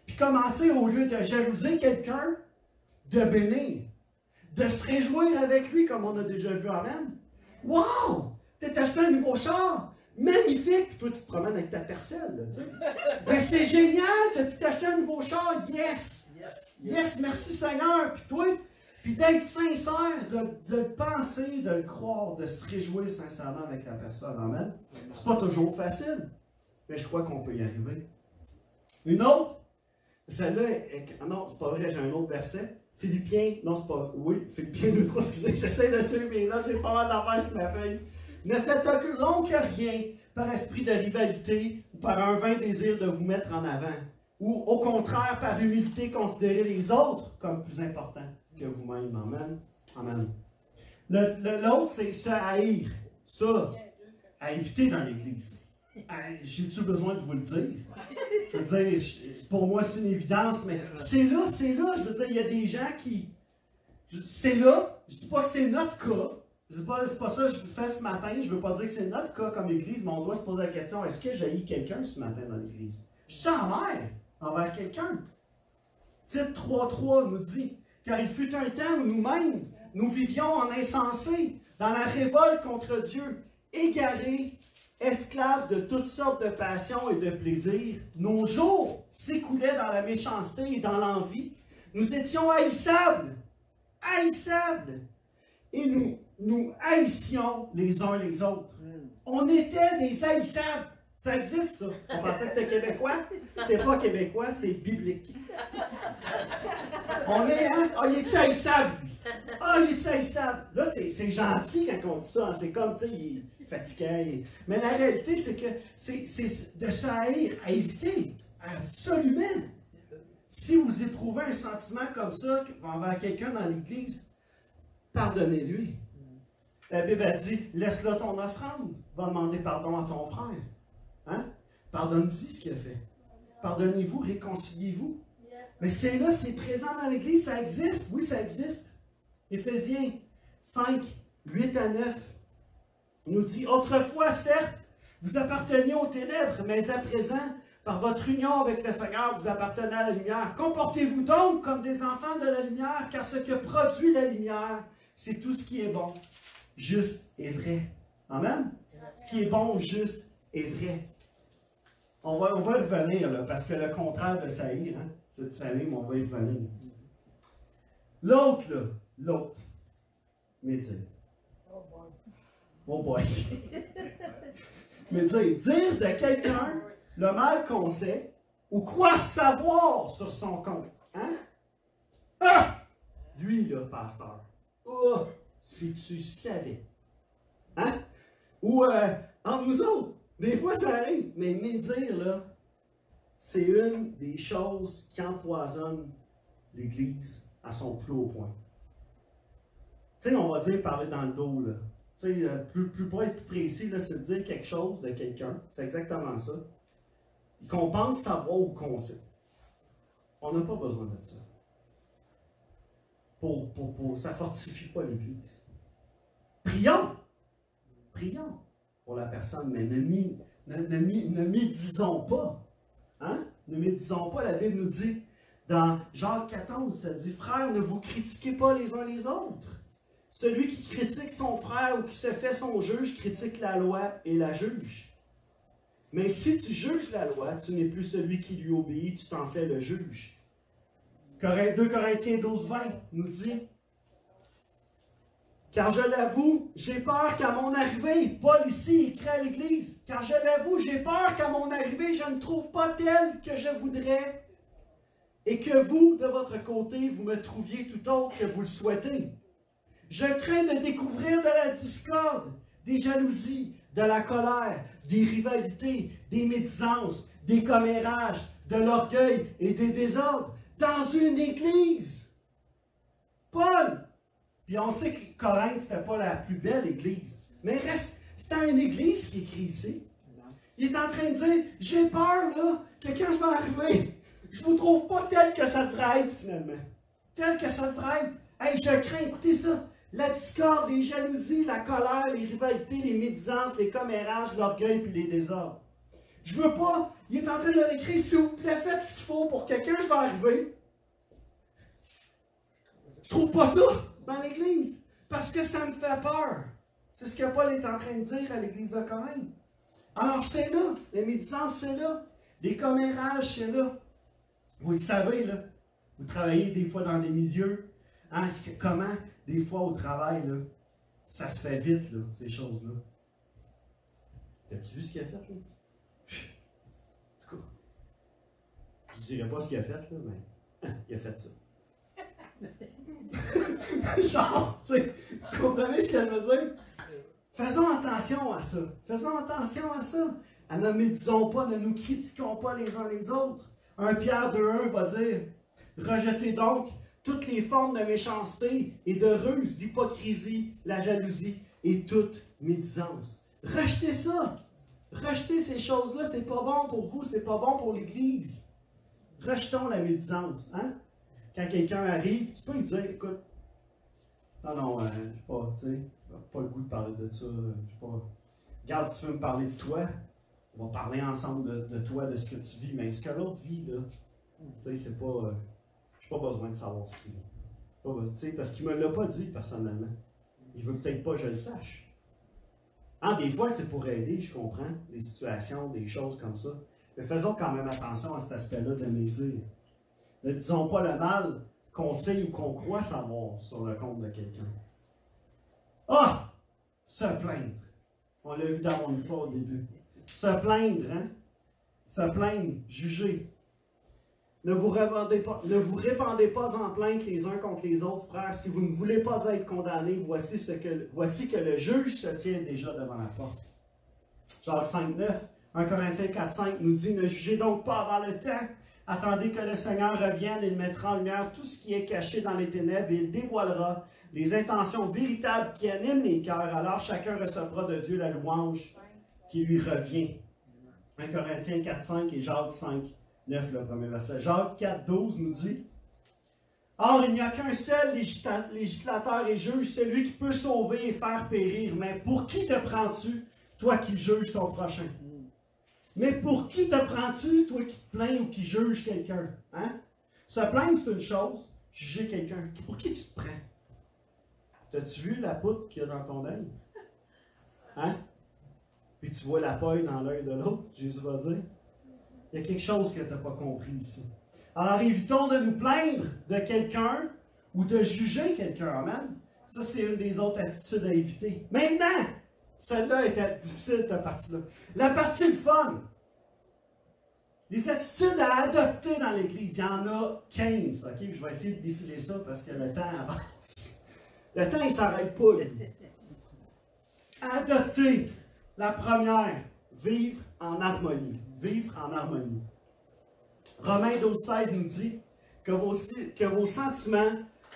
Puis commencer, au lieu de jalouser quelqu'un, de bénir, de se réjouir avec lui, comme on a déjà vu, amen. Wow! T'as acheté un nouveau char! Magnifique! Puis toi, tu te promènes avec ta tercelle, là, tu sais. Ben, c'est génial! T'as pu t'acheter un nouveau char! Yes! Yes! Merci Seigneur! Puis toi, puis d'être sincère, de le penser, de le croire, de se réjouir sincèrement avec la personne. Amen? C'est pas toujours facile, mais je crois qu'on peut y arriver. Une autre, celle-là, non, c'est pas vrai, j'ai un autre verset. Philippiens, non, c'est pas. Oui, Philippiens 2-3, excusez, j'essaie de suivre, mais là, j'ai pas mal d'affaires sur ma feuille. Ne faites donc rien par esprit de rivalité ou par un vain désir de vous mettre en avant, ou au contraire, par humilité, considérez les autres comme plus importants que vous-même. Amen. Amen. L'autre, c'est se haïr. Ça, à éviter dans l'Église. J'ai-tu besoin de vous le dire? Je veux dire, pour moi, c'est une évidence, mais c'est là, je veux dire, il y a des gens qui... C'est là, je ne dis pas que c'est notre cas, c'est pas ça que je fais ce matin, je ne veux pas dire que c'est notre cas comme Église, mais on doit se poser la question, est-ce que j'ai haï quelqu'un ce matin dans l'Église? Je suis envers quelqu'un. Titre 3.3 nous dit, car il fut un temps où nous-mêmes, nous vivions en insensé, dans la révolte contre Dieu, égarés, esclaves de toutes sortes de passions et de plaisirs. Nos jours s'écoulaient dans la méchanceté et dans l'envie. Nous étions haïssables. Et nous haïssions les uns les autres. On était des haïssables. Ça existe, ça. On pensait que c'était québécois. C'est pas québécois, c'est biblique. On est, hein? Ah, il est-tu haïssable, lui? Ah, il est-tu haïssable? Là, c'est gentil quand on dit ça. Hein? C'est comme, tu sais, il est fatigué. Mais la réalité, c'est que c'est de se haïr, à éviter. Absolument. Si vous éprouvez un sentiment comme ça envers quelqu'un dans l'Église, pardonnez-lui. La Bible a dit, laisse-le ton offrande. Va demander pardon à ton frère. Hein? Pardonne-lui ce qu'il a fait. Pardonnez-vous, réconciliez-vous. Mais c'est là, c'est présent dans l'Église, ça existe. Oui, ça existe. Éphésiens 5, 8 à 9 nous dit, autrefois, certes, vous apparteniez aux ténèbres, mais à présent, par votre union avec le Seigneur, vous appartenez à la lumière. Comportez-vous donc comme des enfants de la lumière, car ce que produit la lumière, c'est tout ce qui est bon, juste et vrai. Amen? Ce qui est bon, juste et vrai. On va y revenir, là, parce que le contraire de saillir, hein, c'est de salir, mais on va y revenir. L'autre, là, l'autre, médire. Oh boy. Médire, dire de quelqu'un le mal qu'on sait, ou quoi savoir sur son compte. Hein? Ah! Lui, là, pasteur. Oh! Si tu savais. Hein? Ou, entre nous autres, des fois ça arrive, mais médire, là, c'est une des choses qui empoisonne l'Église à son plus haut point. Tu sais, on va dire parler dans le dos, là. Tu sais, plus pas être plus précis, là, c'est de dire quelque chose de quelqu'un. C'est exactement ça. Qu'on pense savoir ou qu'on sait. On n'a pas besoin de ça. Ça ne fortifie pas l'Église. Prions! Prions pour la personne, mais ne médisons pas. Hein? Ne médisons pas. La Bible nous dit, dans Jacques 14, ça dit, frères, ne vous critiquez pas les uns les autres. Celui qui critique son frère ou qui se fait son juge critique la loi et la juge. Mais si tu juges la loi, tu n'es plus celui qui lui obéit, tu t'en fais le juge. 2 Corinthiens 12, 20 nous dit, car je l'avoue, j'ai peur qu'à mon arrivée, Paul ici écrit à l'Église, car je l'avoue, j'ai peur qu'à mon arrivée, je ne trouve pas tel que je voudrais, et que vous, de votre côté, vous me trouviez tout autre que vous le souhaitez. Je crains de découvrir de la discorde, des jalousies, de la colère, des rivalités, des médisances, des commérages, de l'orgueil et des désordres dans une église. Paul, puis on sait que Corinthe, c'était pas la plus belle église, mais c'était une église qui écrit ici. Il est en train de dire, j'ai peur là, que quand je vais arriver, je vous trouve pas tel que ça devrait être finalement. Tel que ça devrait être. Hey, je crains, écoutez ça. La discorde, les jalousies, la colère, les rivalités, les médisances, les commérages, l'orgueil puis les désordres. Je veux pas, il est en train de leur écrire, s'il vous plaît, faites ce qu'il faut pour que quand je vais arriver, je trouve pas ça dans l'Église, parce que ça me fait peur. C'est ce que Paul est en train de dire à l'Église de Corinthe. Alors c'est là, les médisances c'est là, les commérages c'est là. Vous le savez, là, vous travaillez des fois dans des milieux, hein, comment, des fois au travail, là, ça se fait vite, là, ces choses-là. As-tu vu ce qu'il a fait, là? En tout cas, je ne dirais pas ce qu'il a fait, là, mais il a fait ça. Genre, tu sais, vous comprenez ce qu'elle veut dire? Faisons attention à ça. Faisons attention à ça. Ne médisons pas, ne nous critiquons pas les uns les autres. 1 Pierre 2,1 va dire, rejetez donc toutes les formes de méchanceté et de ruse, d'hypocrisie, la jalousie et toute médisance. Rejetez ça. Rejetez ces choses-là. C'est pas bon pour vous, c'est pas bon pour l'Église. Rejetons la médisance. Hein? Quand quelqu'un arrive, tu peux lui dire, écoute, non, je n'ai pas, tu sais, pas le goût de parler de ça. Regarde, si tu veux me parler de toi, on va parler ensemble de toi, de ce que tu vis. Mais ce que l'autre vit, là, tu sais, c'est pas, j'ai pas besoin de savoir ce qu'il vit. Tu sais, parce qu'il ne me l'a pas dit personnellement. Il veut peut-être pas que je le sache. Hein, des fois, c'est pour aider, je comprends, des situations, des choses comme ça. Mais faisons quand même attention à cet aspect-là de médire. Ne disons pas le mal qu'on sait ou qu'on croit savoir sur le compte de quelqu'un. Ah! Se plaindre. On l'a vu dans mon histoire au début. Se plaindre, hein? Se plaindre, juger. Ne vous répandez pas en plainte les uns contre les autres, frères. Si vous ne voulez pas être condamnés, voici que le juge se tient déjà devant la porte. Jacques 5,9, 1 Corinthiens 4,5 nous dit, ne jugez donc pas avant le temps. Attendez que le Seigneur revienne et il mettra en lumière tout ce qui est caché dans les ténèbres et il dévoilera les intentions véritables qui animent les cœurs. Alors chacun recevra de Dieu la louange qui lui revient. 1 Corinthiens 4,5 et Jacques 5,9, le premier verset. Jacques 4,12 nous dit, or, il n'y a qu'un seul législateur et juge, celui qui peut sauver et faire périr. Mais pour qui te prends-tu, toi qui juges ton prochain? Mais pour qui te prends-tu, toi qui te plains ou qui juges quelqu'un? Hein? Se plaindre, c'est une chose. Juger quelqu'un. Pour qui tu te prends? T'as-tu vu la poutre qu'il y a dans ton œil? Hein? Puis tu vois la paille dans l'œil de l'autre, Jésus va dire. Il y a quelque chose que tu n'as pas compris ici. Alors évitons de nous plaindre de quelqu'un ou de juger quelqu'un. Amen? Ça, c'est une des autres attitudes à éviter. Maintenant, celle-là était difficile, cette partie-là. La partie le fun. Les attitudes à adopter dans l'Église, il y en a 15. OK? Je vais essayer de défiler ça parce que le temps avance. Le temps, il ne s'arrête pas. Adopter. La première, vivre en harmonie. Vivre en harmonie. Romains 12,16 nous dit que vos sentiments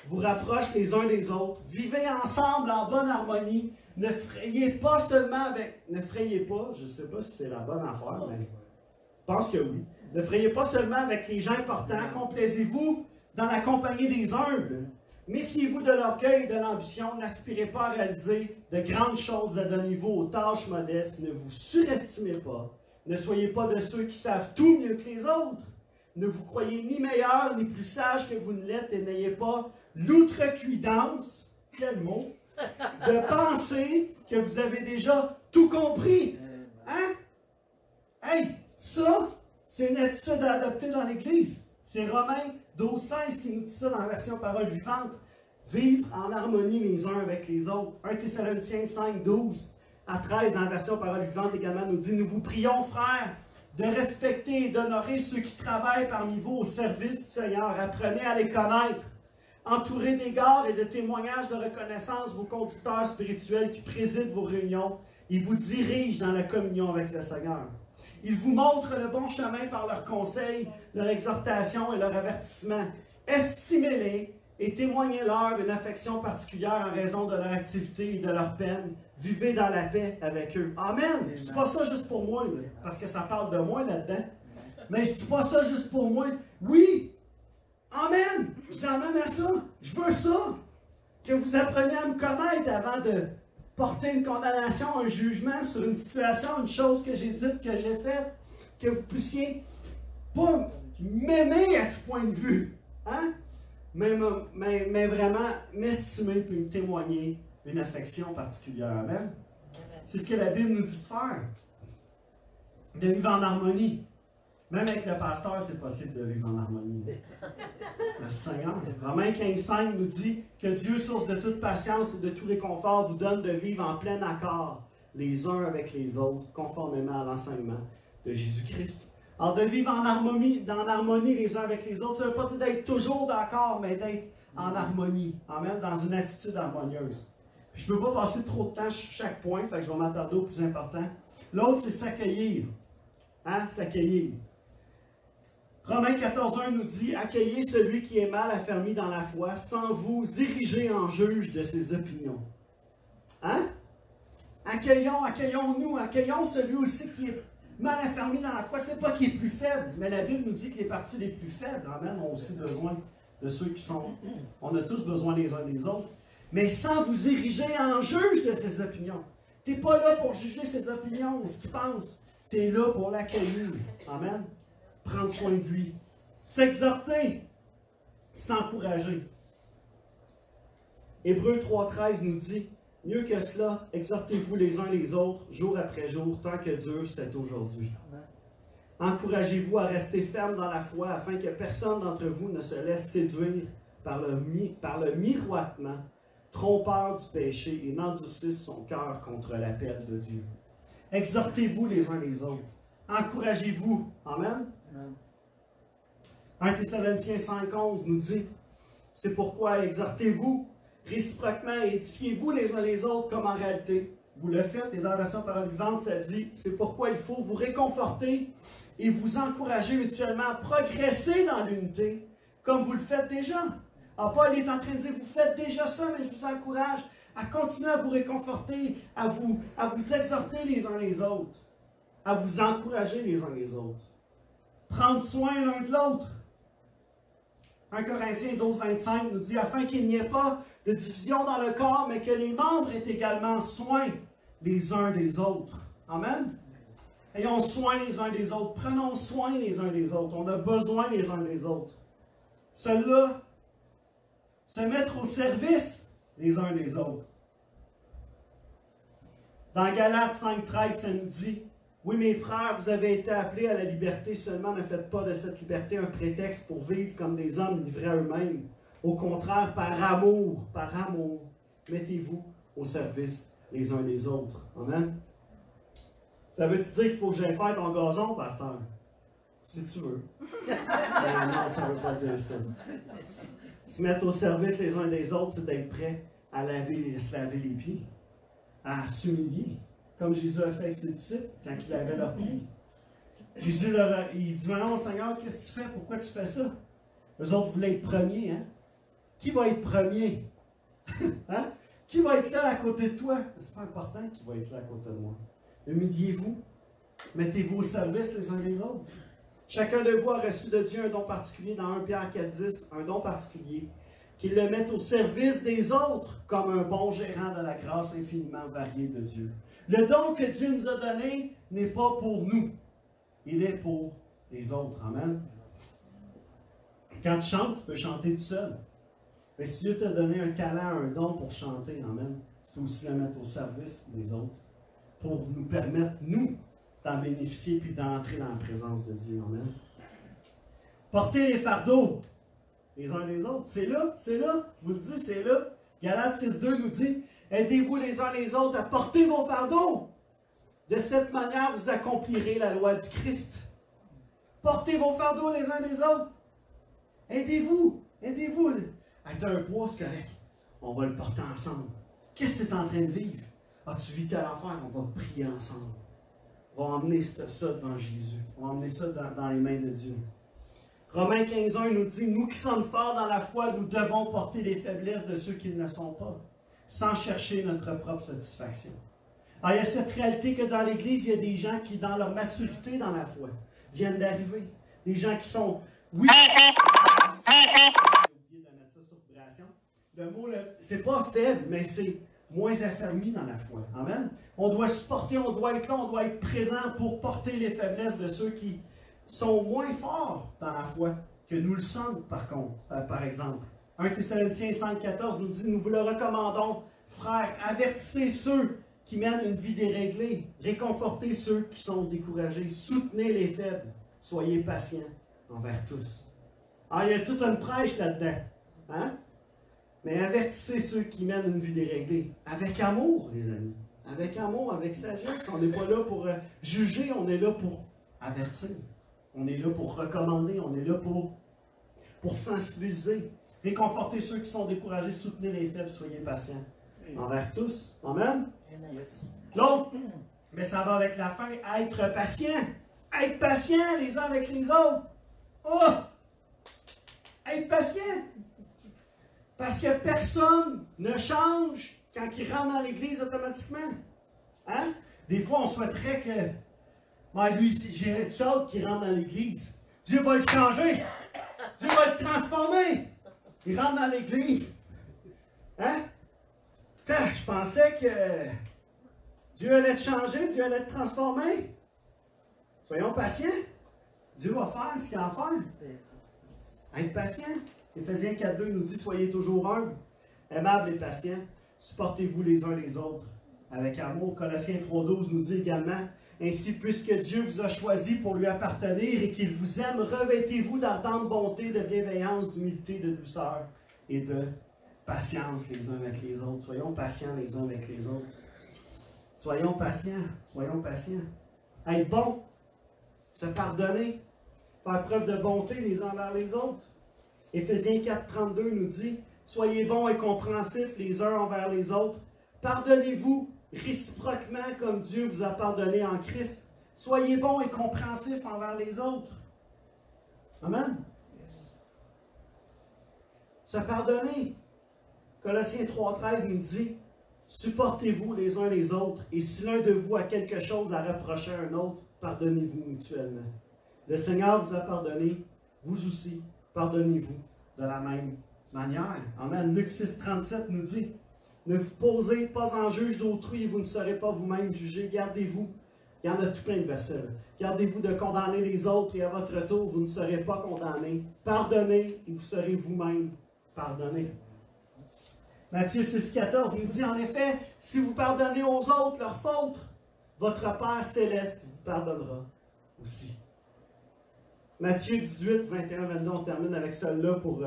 vous rapprochent les uns des autres. Vivez ensemble en bonne harmonie. Ne frayez pas seulement avec... Ne frayez pas, je ne sais pas si c'est la bonne affaire, mais je pense que oui. Ne frayez pas seulement avec les gens importants. Complaisez-vous dans la compagnie des humbles. Méfiez-vous de l'orgueil et de l'ambition. N'aspirez pas à réaliser de grandes choses. Donnez-vous aux tâches modestes. Ne vous surestimez pas. Ne soyez pas de ceux qui savent tout mieux que les autres. Ne vous croyez ni meilleur ni plus sage que vous ne l'êtes et n'ayez pas l'outrecuidance, quel mot, de penser que vous avez déjà tout compris. Hein? Hey, ça, c'est une attitude à adopter dans l'Église. C'est Romains 12,16 qui nous dit ça dans la version parole vivante. Vivre en harmonie les uns avec les autres. 1 Thessaloniciens 5,12 à 13 dans la version parole vivante également nous dit, nous vous prions, frères, de respecter et d'honorer ceux qui travaillent parmi vous au service du Seigneur. Apprenez à les connaître. Entourez d'égards et de témoignages de reconnaissance vos conducteurs spirituels qui président vos réunions et vous dirigent dans la communion avec le Seigneur. Ils vous montrent le bon chemin par leurs conseils, leur exhortation et leur avertissement. Estimez-les et témoignez-leur d'une affection particulière en raison de leur activité et de leur peine. Vivez dans la paix avec eux. Amen! Je ne dis pas ça juste pour moi, parce que ça parle de moi là-dedans. Mais je ne dis pas ça juste pour moi. Oui! Amen! Je t'emmène à ça. Je veux ça. Que vous appreniez à me connaître avant de porter une condamnation, un jugement sur une situation, une chose que j'ai dite, que j'ai faite. Que vous puissiez pas m'aimer à tout point de vue. Hein? Mais vraiment m'estimer et me témoigner une affection particulière. Amen? C'est ce que la Bible nous dit de faire. De vivre en harmonie. Même avec le pasteur, c'est possible de vivre en harmonie. Merci Seigneur. Romains 15,5 nous dit que Dieu, source de toute patience et de tout réconfort, vous donne de vivre en plein accord les uns avec les autres, conformément à l'enseignement de Jésus-Christ. Alors, de vivre en harmonie les uns avec les autres, ça ne veut pas dire d'être toujours d'accord, mais d'être en harmonie. Amen, dans une attitude harmonieuse. Puis, je ne peux pas passer trop de temps sur chaque point, fait que je vais m'attarder au plus important. L'autre, c'est s'accueillir. Hein, s'accueillir. Romains 14,1 nous dit « Accueillez celui qui est mal affermi dans la foi, sans vous ériger en juge de ses opinions. » Hein? Accueillons-nous, accueillons celui aussi qui est mal affermi dans la foi. Ce n'est pas qu'il est plus faible, mais la Bible nous dit que les parties les plus faibles, amen, ont aussi besoin de ceux qui sont... On a tous besoin les uns des autres, mais sans vous ériger en juge de ses opinions. Tu n'es pas là pour juger ses opinions ou ce qu'il pense. Tu es là pour l'accueillir. Amen. Prendre soin de lui. S'exhorter. S'encourager. Hébreux 3,13 nous dit, mieux que cela, exhortez-vous les uns les autres, jour après jour, tant que Dieu c'est aujourd'hui. Encouragez-vous à rester ferme dans la foi, afin que personne d'entre vous ne se laisse séduire par le miroitement trompeur du péché et n'endurcisse son cœur contre l'appel de Dieu. Exhortez-vous les uns les autres. Encouragez-vous. Amen. 1 Thessaloniciens 5,11 nous dit, c'est pourquoi exhortez-vous réciproquement et édifiez-vous les uns les autres comme en réalité vous le faites. Et dans la version parole vivante, ça dit, c'est pourquoi il faut vous réconforter et vous encourager mutuellement à progresser dans l'unité comme vous le faites déjà. Alors Paul est en train de dire, vous faites déjà ça, mais je vous encourage à continuer à vous réconforter, à vous exhorter les uns les autres, à vous encourager les uns les autres. Prendre soin l'un de l'autre. 1 Corinthiens 12, 25 nous dit, afin qu'il n'y ait pas de division dans le corps, mais que les membres aient également soin les uns des autres. Amen. Ayons soin les uns des autres. Prenons soin les uns des autres. On a besoin les uns des autres. Cela, se mettre au service les uns des autres. Dans Galates 5,13, ça nous dit, oui, mes frères, vous avez été appelés à la liberté, seulement ne faites pas de cette liberté un prétexte pour vivre comme des hommes livrés à eux-mêmes. Au contraire, par amour, mettez-vous au service les uns des autres. Amen. Ça veut-tu dire qu'il faut que j'aille faire ton gazon, pasteur? Si tu veux. Non, ça ne veut pas dire ça. Se mettre au service les uns des autres, c'est d'être prêt à se laver les pieds, à s'humilier, comme Jésus a fait avec ses disciples quand il lavait leurs pieds. Jésus il dit, non, Seigneur, qu'est-ce que tu fais? Pourquoi tu fais ça? Eux autres voulaient être premiers, hein? Qui va être premier? Hein? Qui va être là à côté de toi? C'est pas important qui va être là à côté de moi. Humiliez-vous. Mettez-vous au service les uns les autres. Chacun de vous a reçu de Dieu un don particulier dans 1 Pierre 4,10, un don particulier, qu'il le mette au service des autres comme un bon gérant de la grâce infiniment variée de Dieu. Le don que Dieu nous a donné n'est pas pour nous, il est pour les autres. Amen. Quand tu chantes, tu peux chanter tout seul. Mais si Dieu t'a donné un talent, un don pour chanter, amen, tu peux aussi le mettre au service des autres pour nous permettre, nous, d'en bénéficier puis d'entrer dans la présence de Dieu. Amen. Portez les fardeaux les uns les autres. C'est là, je vous le dis, c'est là. Galates 6,2 nous dit, aidez-vous les uns les autres à porter vos fardeaux. De cette manière, vous accomplirez la loi du Christ. Portez vos fardeaux les uns les autres. Aidez-vous. Être un poids, c'est correct. On va le porter ensemble. Qu'est-ce que tu es en train de vivre? Ah, tu vis tel affaire, on va prier ensemble. On va emmener ça devant Jésus. On va emmener ça dans les mains de Dieu. Romains 15,1 nous dit, nous qui sommes forts dans la foi, nous devons porter les faiblesses de ceux qui ne le sont pas, sans chercher notre propre satisfaction. Alors, il y a cette réalité que dans l'Église, il y a des gens qui, dans leur maturité dans la foi, viennent d'arriver. Des gens qui sont, oui, le mot, c'est pas faible, mais c'est moins affermi dans la foi. Amen. On doit supporter, on doit être là, on doit être présent pour porter les faiblesses de ceux qui sont moins forts dans la foi que nous le sommes, par exemple. 1 Thessaloniciens 5,14 nous dit, nous vous le recommandons, frères, avertissez ceux qui mènent une vie déréglée, réconfortez ceux qui sont découragés, soutenez les faibles, soyez patients envers tous. Alors, il y a toute une prêche là-dedans. Hein? Mais avertissez ceux qui mènent une vie déréglée. Avec amour, les amis. Avec amour, avec sagesse. On n'est pas là pour juger, on est là pour avertir. On est là pour recommander, on est là pour sensibiliser. Réconfortez ceux qui sont découragés, soutenez les faibles, soyez patients. Envers tous. Amen? L'autre, mais ça va avec la fin, être patient. Être patient les uns avec les autres. Oh! Être patient. Parce que personne ne change quand il rentre dans l'Église automatiquement. Hein? Des fois, on souhaiterait que lui, j'ai hâte qu'il rentre dans l'Église. Dieu va le changer. Dieu va le transformer. Il rentre dans l'Église. Hein? Putain, je pensais que Dieu allait te changer, Dieu allait te transformer. Soyons patients. Dieu va faire ce qu'il a à faire. Être patient. Éphésiens 4,2 nous dit, soyez toujours humbles, aimables et patients, supportez-vous les uns les autres avec amour. Colossiens 3,12 nous dit également, ainsi puisque Dieu vous a choisi pour lui appartenir et qu'il vous aime, revêtez-vous d'ardente bonté, de bienveillance, d'humilité, de douceur et de patience les uns avec les autres. Soyons patients les uns avec les autres. Soyons patients, soyons patients. Être bon, se pardonner, faire preuve de bonté les uns envers les autres. Éphésiens 4,32 nous dit, soyez bons et compréhensifs les uns envers les autres. Pardonnez-vous réciproquement comme Dieu vous a pardonné en Christ. Soyez bons et compréhensifs envers les autres. Amen. Se pardonner. Colossiens 3,13 nous dit, supportez-vous les uns les autres, et si l'un de vous a quelque chose à reprocher à un autre, pardonnez-vous mutuellement. Le Seigneur vous a pardonné, vous aussi, pardonnez-vous de la même manière. Amen. Luc 6,37 nous dit, ne vous posez pas en juge d'autrui, et vous ne serez pas vous-même jugés. Gardez-vous. Il y en a tout plein de versets. Là. Gardez-vous de condamner les autres, et à votre tour, vous ne serez pas condamnés. Pardonnez, et vous serez vous-même pardonnés. Matthieu 6,14 nous dit en effet, si vous pardonnez aux autres leurs fautes, votre Père céleste vous pardonnera aussi. Matthieu 18, 21, 22, on termine avec celle-là pour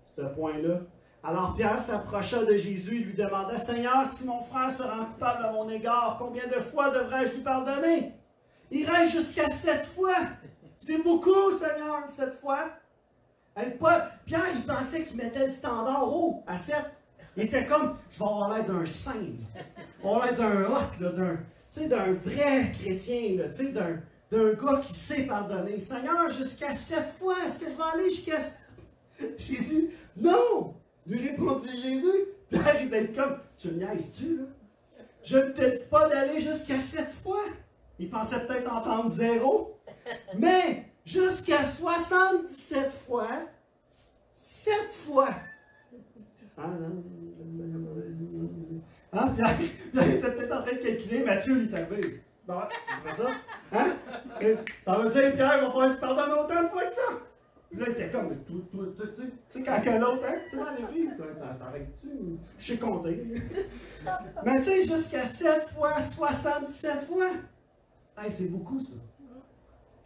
ce point-là. Alors Pierre s'approcha de Jésus et lui demanda, Seigneur, si mon frère se rend coupable à mon égard, combien de fois devrais-je lui pardonner? Irai jusqu'à 7 fois. C'est beaucoup, Seigneur, 7 fois. Pierre, il pensait qu'il mettait le standard haut, à 7. Il était comme, je vais avoir l'air d'un saint, je vais avoir l'air d'un hot, d'un vrai chrétien, d'un gars qui sait pardonner. Seigneur, jusqu'à 7 fois, est-ce que je vais aller jusqu'à 7? Jésus, non! Lui répondit Jésus. Pierre, il va être comme, tu me niaises-tu, là? Je ne te dis pas d'aller jusqu'à 7 fois. Il pensait peut-être entendre 0, mais jusqu'à 77 fois, 7 fois. Pierre était peut-être en train de calculer, Matthieu lui est arrivé. Bon, c'est pas ça. Hein? Ça veut dire, Pierre, il va falloir que tu pardonnes autant de fois que ça. Là, il était comme, tu sais, quand que l'autre, hein, tu sais, dans l'église, t'arrêtes-tu? Je sais compter. Mais tu sais, jusqu'à 7 fois, 77 fois. Hey, c'est beaucoup, ça.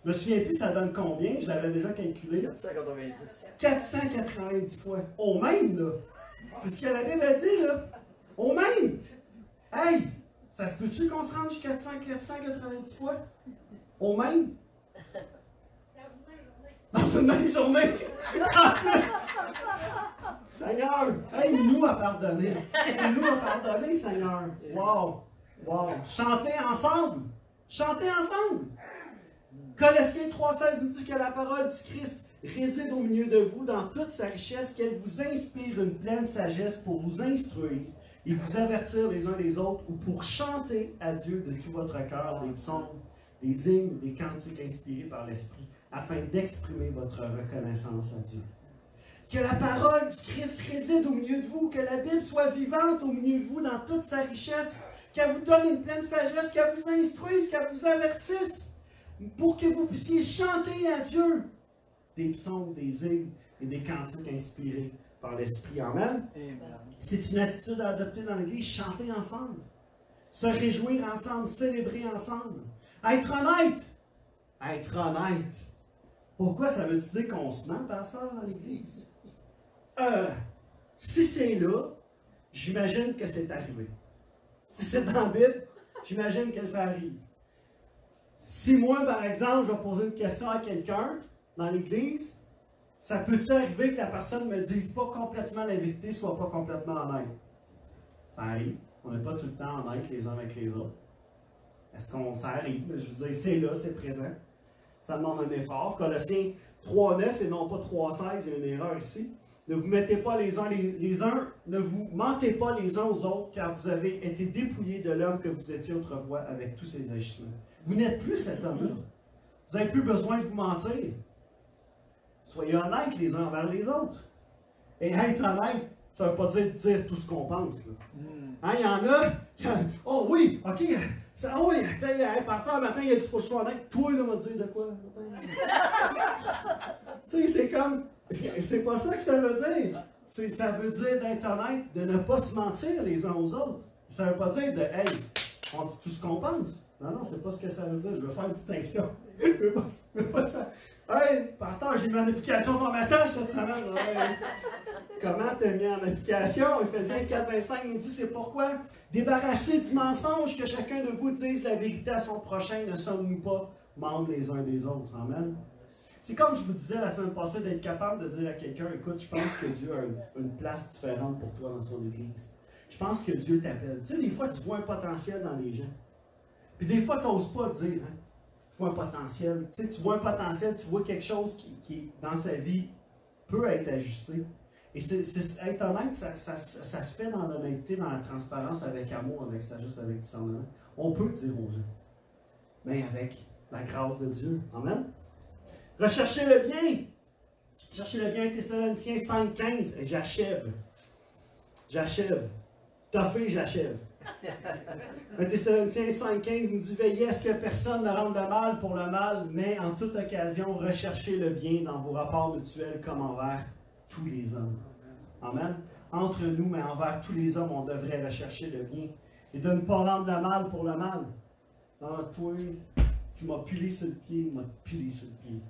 Je me souviens plus, ça donne combien? Je l'avais déjà calculé. 490. 490 fois. Au même, là. C'est ce que la Bible a dit, là. Au même. Hey, ça se peut-tu qu'on se rende jusqu'à 490 fois? Au même? Dans une même journée. Seigneur, aide-nous à pardonner. Aide-nous à pardonner, Seigneur. Wow. Wow. Chantez ensemble. Chantez ensemble. Colossiens 3,16 nous dit que la parole du Christ réside au milieu de vous dans toute sa richesse, qu'elle vous inspire une pleine sagesse pour vous instruire et vous avertir les uns les autres, ou pour chanter à Dieu de tout votre cœur des psaumes, des hymnes, des cantiques inspirés par l'Esprit, afin d'exprimer votre reconnaissance à Dieu. Que la parole du Christ réside au milieu de vous, que la Bible soit vivante au milieu de vous dans toute sa richesse, qu'elle vous donne une pleine sagesse, qu'elle vous instruise, qu'elle vous avertisse, pour que vous puissiez chanter à Dieu des psaumes, des hymnes et des cantiques inspirés par l'Esprit. Amen. C'est une attitude à adopter dans l'Église, chanter ensemble, se réjouir ensemble, célébrer ensemble, être honnête. Être honnête. Pourquoi ça veut dire qu'on se ment, pasteur, dans l'Église? Si c'est là, j'imagine que c'est arrivé. Si c'est dans la Bible, j'imagine que ça arrive. Si moi, par exemple, je vais poser une question à quelqu'un dans l'Église, ça peut-tu arriver que la personne ne me dise pas complètement la vérité, soit pas complètement honnête? Ça arrive. On n'est pas tout le temps honnête les uns avec les autres. Est-ce qu'on ça arrive? Je veux dire, c'est là, c'est présent. Ça demande un effort. Colossiens 3,9 et non pas 3,16, il y a une erreur ici. Ne vous mettez pas les uns, ne vous mentez pas les uns aux autres, car vous avez été dépouillés de l'homme que vous étiez autrefois avec tous ses agissements. Vous n'êtes plus cet homme-là. Vous n'avez plus besoin de vous mentir. Soyez honnêtes les uns envers les autres. Et être honnête, ça ne veut pas dire tout ce qu'on pense. Hein, il y en a, oh oui, ok, oh oui, pasteur, matin, il a dit, faut que je sois honnête. Toi, là, on va te dire de quoi? Tu sais, c'est comme, c'est pas ça que ça veut dire. Ça veut dire d'être honnête, de ne pas se mentir les uns aux autres. Ça veut pas dire de, hey, on dit tout ce qu'on pense. Non, c'est pas ce que ça veut dire. Je veux faire une distinction. Je veux pas ça. Hey, pasteur, j'ai mis en application ton message cette semaine. Ouais. Comment t'as mis en application? Éphésiens 4,25 nous dit, c'est pourquoi, débarrassés du mensonge, que chacun de vous dise la vérité à son prochain, ne sommes-nous pas membres les uns des autres. Amen. C'est comme je vous disais la semaine passée, d'être capable de dire à quelqu'un, écoute, je pense que Dieu a une place différente pour toi dans son Église. Je pense que Dieu t'appelle. Tu sais, des fois, tu vois un potentiel dans les gens. Puis des fois, tu n'oses pas dire, hein, je vois un potentiel. Tu sais, tu vois un potentiel, tu vois quelque chose qui dans sa vie, peut être ajusté. Et être honnête, ça se fait dans l'honnêteté, dans la transparence, avec amour, avec sagesse, avec discernement. On peut dire aux gens, mais avec la grâce de Dieu. Amen. Recherchez le bien. Cherchez le bien, Thessaloniciens 5,15. Et j'achève. Toffé, j'achève. 1 Thessaloniciens 5,15 nous dit, veillez à ce que personne ne rende le mal pour le mal, mais en toute occasion, recherchez le bien dans vos rapports mutuels comme envers tous les hommes. Amen. Entre nous, mais envers tous les hommes, on devrait rechercher le bien. Et de ne pas rendre le mal pour le mal. Ah, toi, tu m'as pilé sur le pied, il m'a pilé sur le pied.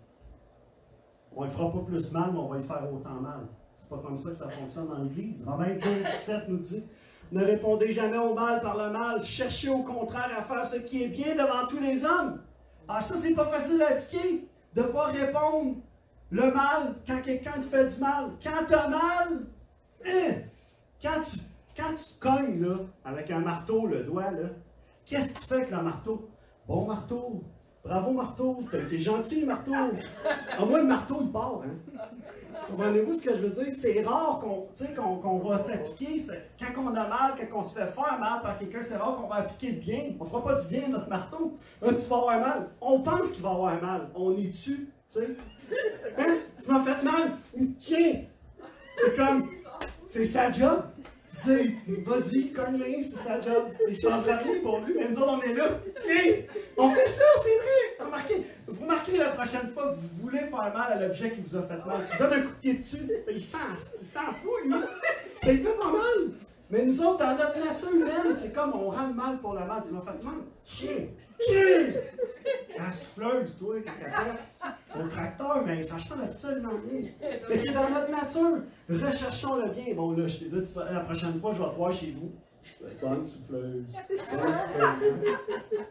On ne fera pas plus mal, mais on va lui faire autant mal. C'est pas comme ça que ça fonctionne dans l'Église. Romains 15,17 nous dit, ne répondez jamais au mal par le mal, cherchez au contraire à faire ce qui est bien devant tous les hommes. Ah, ça, c'est pas facile à appliquer, de ne pas répondre le mal quand quelqu'un te fait du mal. Quand tu as mal, quand tu cognes là, avec un marteau, le doigt, qu'est-ce que tu fais avec le marteau? Bon marteau, bravo marteau, t'as été gentil marteau. Ah, moi, le marteau, il part. Hein? Comprenez-vous ce que je veux dire? C'est rare qu'on va s'appliquer. Quand on a mal, quand on se fait faire mal par quelqu'un, c'est rare qu'on va appliquer le bien. On ne fera pas du bien à notre marteau. Tu vas avoir mal. On pense qu'il va avoir mal. On est dessus. Tu sais? Hein? Tu m'as fait mal? Tiens! C'est comme. C'est sa job. Vas-y, cogne-les, c'est sa job. Il ne changera rien pour lui, mais nous autres, on est là. Tiens! On fait ça, c'est vrai! Vous remarquez la prochaine fois que vous voulez faire mal à l'objet qui vous a fait mal. Tu donnes un coup de pied dessus, il s'en fout, lui. Ça lui fait pas mal. Mais nous autres, dans notre nature humaine, c'est comme on rend le mal pour le mal. Tu m'as fait mal? Tiens! La souffleuse, toi, au tracteur, mais ça change absolument rien. Mais c'est dans notre nature. Recherchons le bien. Bon, là, je t'ai dit, la prochaine fois, je vais te voir chez vous. Bonne souffleuse.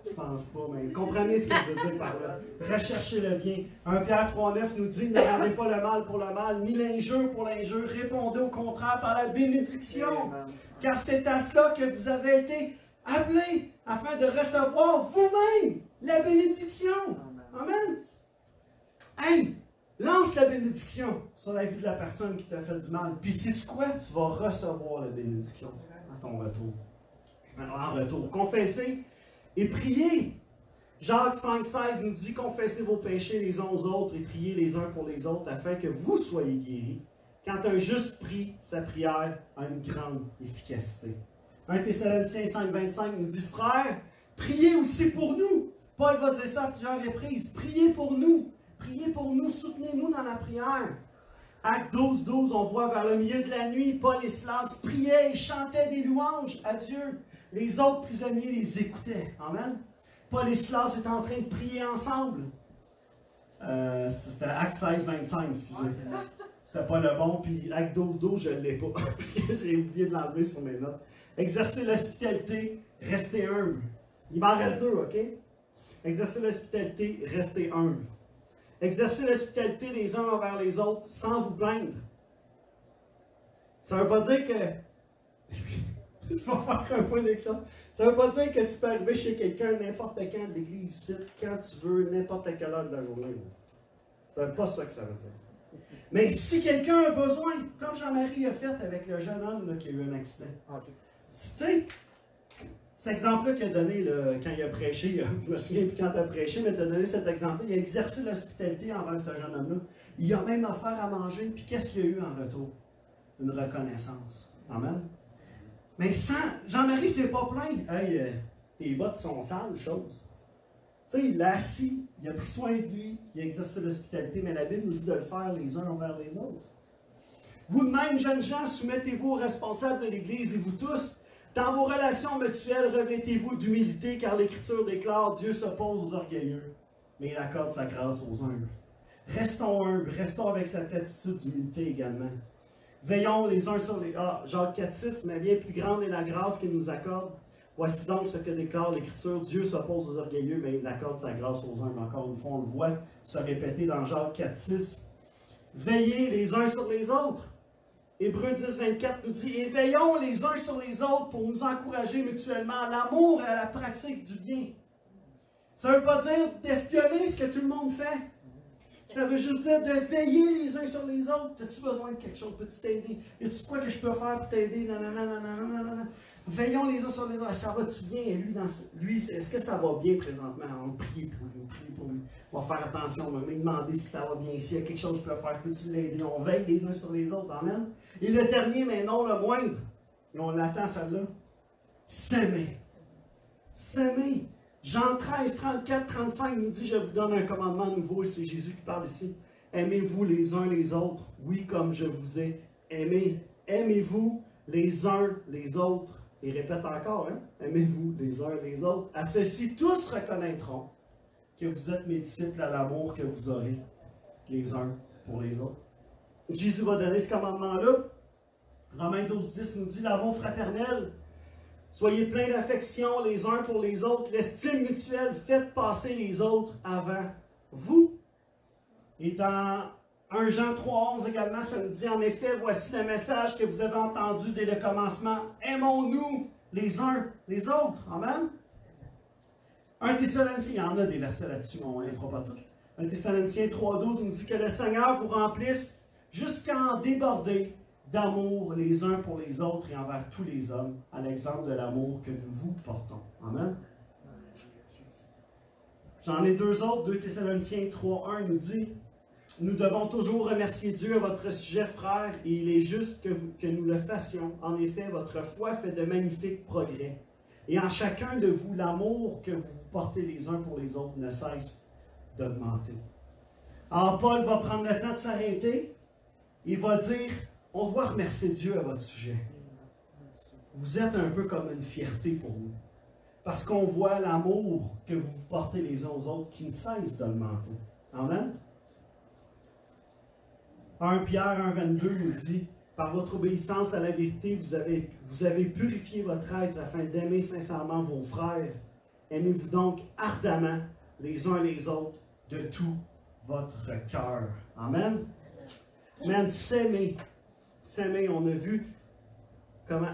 Je pense pas, mais comprenez ce que je veux dire par là. Recherchez le bien. 1 Pierre 3,9 nous dit, ne rendez pas le mal pour le mal, ni l'injure pour l'injure. Répondez au contraire par la bénédiction. Car c'est à cela que vous avez été appelés, afin de recevoir vous-même la bénédiction. Amen. Hey, lance la bénédiction sur la vie de la personne qui t'a fait du mal. Puis sais-tu quoi? Tu vas recevoir la bénédiction à ton retour. Alors, en retour, confessez et priez. Jacques 5,16 nous dit, confessez vos péchés les uns aux autres et priez les uns pour les autres afin que vous soyez guéris. Quand un juste prie, sa prière a une grande efficacité. 1 Thessaloniciens 5,25 nous dit, frères, priez aussi pour nous. Paul va dire ça à plusieurs reprises. Priez pour nous, soutenez-nous dans la prière. Acte 12,12, on voit vers le milieu de la nuit, Paul et Silas priaient et chantaient des louanges à Dieu. Les autres prisonniers les écoutaient. Amen. Paul et Silas étaient en train de prier ensemble. C'était Acte 16,25, excusez. C'était pas le bon, puis Acte 12,12, je ne l'ai pas. J'ai oublié de l'enlever sur mes notes. Exercer l'hospitalité, restez humble. Il m'en reste deux, OK? Exercer l'hospitalité, restez humble. Exercer l'hospitalité les uns envers les autres sans vous plaindre. Ça ne veut pas dire que... Je vais faire un point d'éclat. Ça ne veut pas dire que tu peux arriver chez quelqu'un n'importe quand de l'église ici, quand tu veux, n'importe quelle heure de la journée. Ça ne veut pas ça que ça veut dire. Mais si quelqu'un a besoin, comme Jean-Marie a fait avec le jeune homme là, qui a eu un accident. Okay. Tu sais, cet exemple-là qu'il a donné là, quand il a prêché, je me souviens plus quand il a prêché, mais il a donné cet exemple-là, il a exercé l'hospitalité envers ce jeune homme-là. Il a même offert à manger, puis qu'est-ce qu'il y a eu en retour? Une reconnaissance. Amen. Mais sans, Jean-Marie s'est pas plaint. Hey, tes bottes sont sales, chose. Tu sais, il l'a assis, il a pris soin de lui, il a exercé l'hospitalité, mais la Bible nous dit de le faire les uns envers les autres. Vous de même, jeunes gens, soumettez-vous aux responsables de l'Église et vous tous, Dans vos relations mutuelles, revêtez-vous d'humilité, car l'Écriture déclare Dieu s'oppose aux orgueilleux, mais il accorde sa grâce aux humbles. Restons humbles, restons avec cette attitude d'humilité également. Veillons les uns sur les... Jacques 4,6, mais bien plus grande est la grâce qu'il nous accorde. Voici donc ce que déclare l'Écriture. Dieu s'oppose aux orgueilleux, mais il accorde sa grâce aux humbles. Encore une fois, on le voit se répéter dans Jacques 4,6. Veillez les uns sur les autres. Hébreux 10, 24 nous dit « Et veillons les uns sur les autres pour nous encourager mutuellement à l'amour et à la pratique du bien. » Ça ne veut pas dire d'espionner ce que tout le monde fait. Ça veut juste dire de veiller les uns sur les autres. As-tu besoin de quelque chose? Peux-tu t'aider? Y a-tu quoi que je peux faire pour t'aider? Non. Veillons les uns sur les autres. Ça va-tu bien? Et lui, est-ce que ça va bien présentement? On prie pour lui. On va faire attention. On va me demander si ça va bien. S'il y a quelque chose que je peux faire, peux-tu l'aider? On veille les uns sur les autres. Amen. Et le dernier, mais non le moindre, et on l'attend celle-là, s'aimer. S'aimer. Jean 13, 34, 35 nous dit, je vous donne un commandement nouveau, et c'est Jésus qui parle ici. Aimez-vous les uns les autres, oui, comme je vous ai aimé. Aimez-vous les uns les autres. Et répète encore, hein? Aimez-vous les uns les autres. À ceci, tous reconnaîtront que vous êtes mes disciples à l'amour que vous aurez les uns pour les autres. Jésus va donner ce commandement-là. Romains 12, 10 nous dit l'amour fraternel. Soyez pleins d'affection les uns pour les autres. L'estime mutuelle, faites passer les autres avant vous. Et dans 1 Jean 3, 11 également, ça nous dit en effet, voici le message que vous avez entendu dès le commencement. Aimons-nous les uns les autres. Amen. 1 Thessaloniciens, il y en a des versets là-dessus, mais on ne les fera pas tous. 1 Thessaloniciens 3,12 nous dit que le Seigneur vous remplisse jusqu'à en déborder d'amour les uns pour les autres et envers tous les hommes, à l'exemple de l'amour que nous vous portons. Amen. J'en ai deux autres. 2 Thessaloniciens 3,1 nous dit « Nous devons toujours remercier Dieu à votre sujet, frères, et il est juste que nous le fassions. En effet, votre foi fait de magnifiques progrès. Et en chacun de vous, l'amour que vous portez les uns pour les autres ne cesse d'augmenter. » Alors, Paul va prendre le temps de s'arrêter. Il va dire « On doit remercier Dieu à votre sujet. Vous êtes un peu comme une fierté pour nous. Parce qu'on voit l'amour que vous portez les uns aux autres qui ne cesse d'augmenter. » Amen. 1 Pierre 1,22 nous dit « Par votre obéissance à la vérité, vous avez purifié votre être afin d'aimer sincèrement vos frères. Aimez-vous donc ardemment les uns les autres de tout votre cœur. » Amen. Amen. S'aimer. S'aimer, on a vu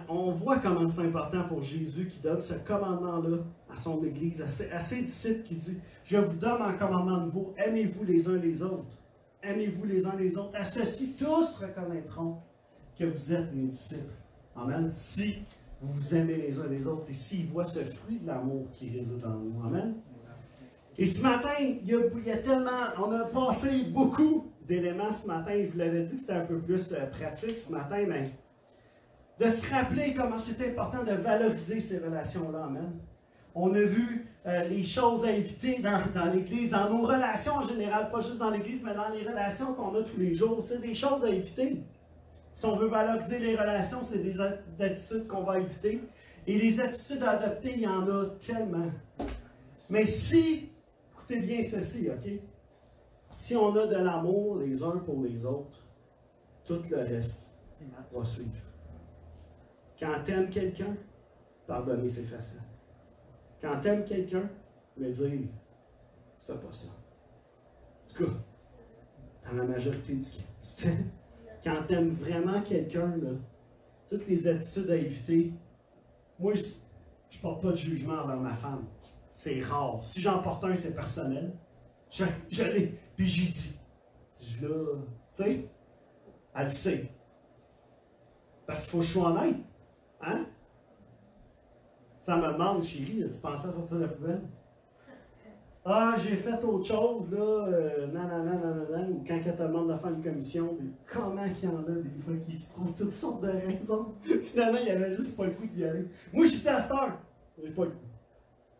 on voit comment c'est important pour Jésus qui donne ce commandement-là à son Église, à ses disciples qui dit « Je vous donne un commandement nouveau, aimez-vous les uns les autres. Aimez-vous les uns les autres. À ceci, tous reconnaîtront que vous êtes mes disciples. » Amen. Si vous vous aimez les uns les autres et s'ils voient ce fruit de l'amour qui réside en nous. Amen. Et ce matin, il y a tellement, on a passé beaucoup d'éléments ce matin. Je vous l'avais dit que c'était un peu plus pratique ce matin, mais de se rappeler comment c'est important de valoriser ces relations-là. Amen. On a vu les choses à éviter dans l'Église, dans nos relations en général, pas juste dans l'Église, mais dans les relations qu'on a tous les jours. C'est des choses à éviter. Si on veut valoriser les relations, c'est des attitudes qu'on va éviter. Et les attitudes à adopter, il y en a tellement. Mais si, écoutez bien ceci, OK? Si on a de l'amour les uns pour les autres, tout le reste va suivre. Quand tu aimes quelqu'un, pardonner, c'est facile. Quand tu aimes quelqu'un, lui dire, tu fais pas ça. En tout cas, dans la majorité du temps, quand tu aimes vraiment quelqu'un, toutes les attitudes à éviter, moi, je ne porte pas de jugement envers ma femme. C'est rare. Si j'en porte un, c'est personnel. Je l'ai. Puis j'y dis. Tu sais, elle le sait. Parce qu'il faut que je sois honnête. Hein? Ça me demande, chérie, tu pensais à sortir de la poubelle? Ah, j'ai fait autre chose, là, non, ou quand elle te demande de faire une commission, comment qu'il y en a des fois qui se trouvent toutes sortes de raisons. Finalement, il n'y avait juste pas le coup d'y aller. Moi, j'étais à cette heure, j'ai pas le coup.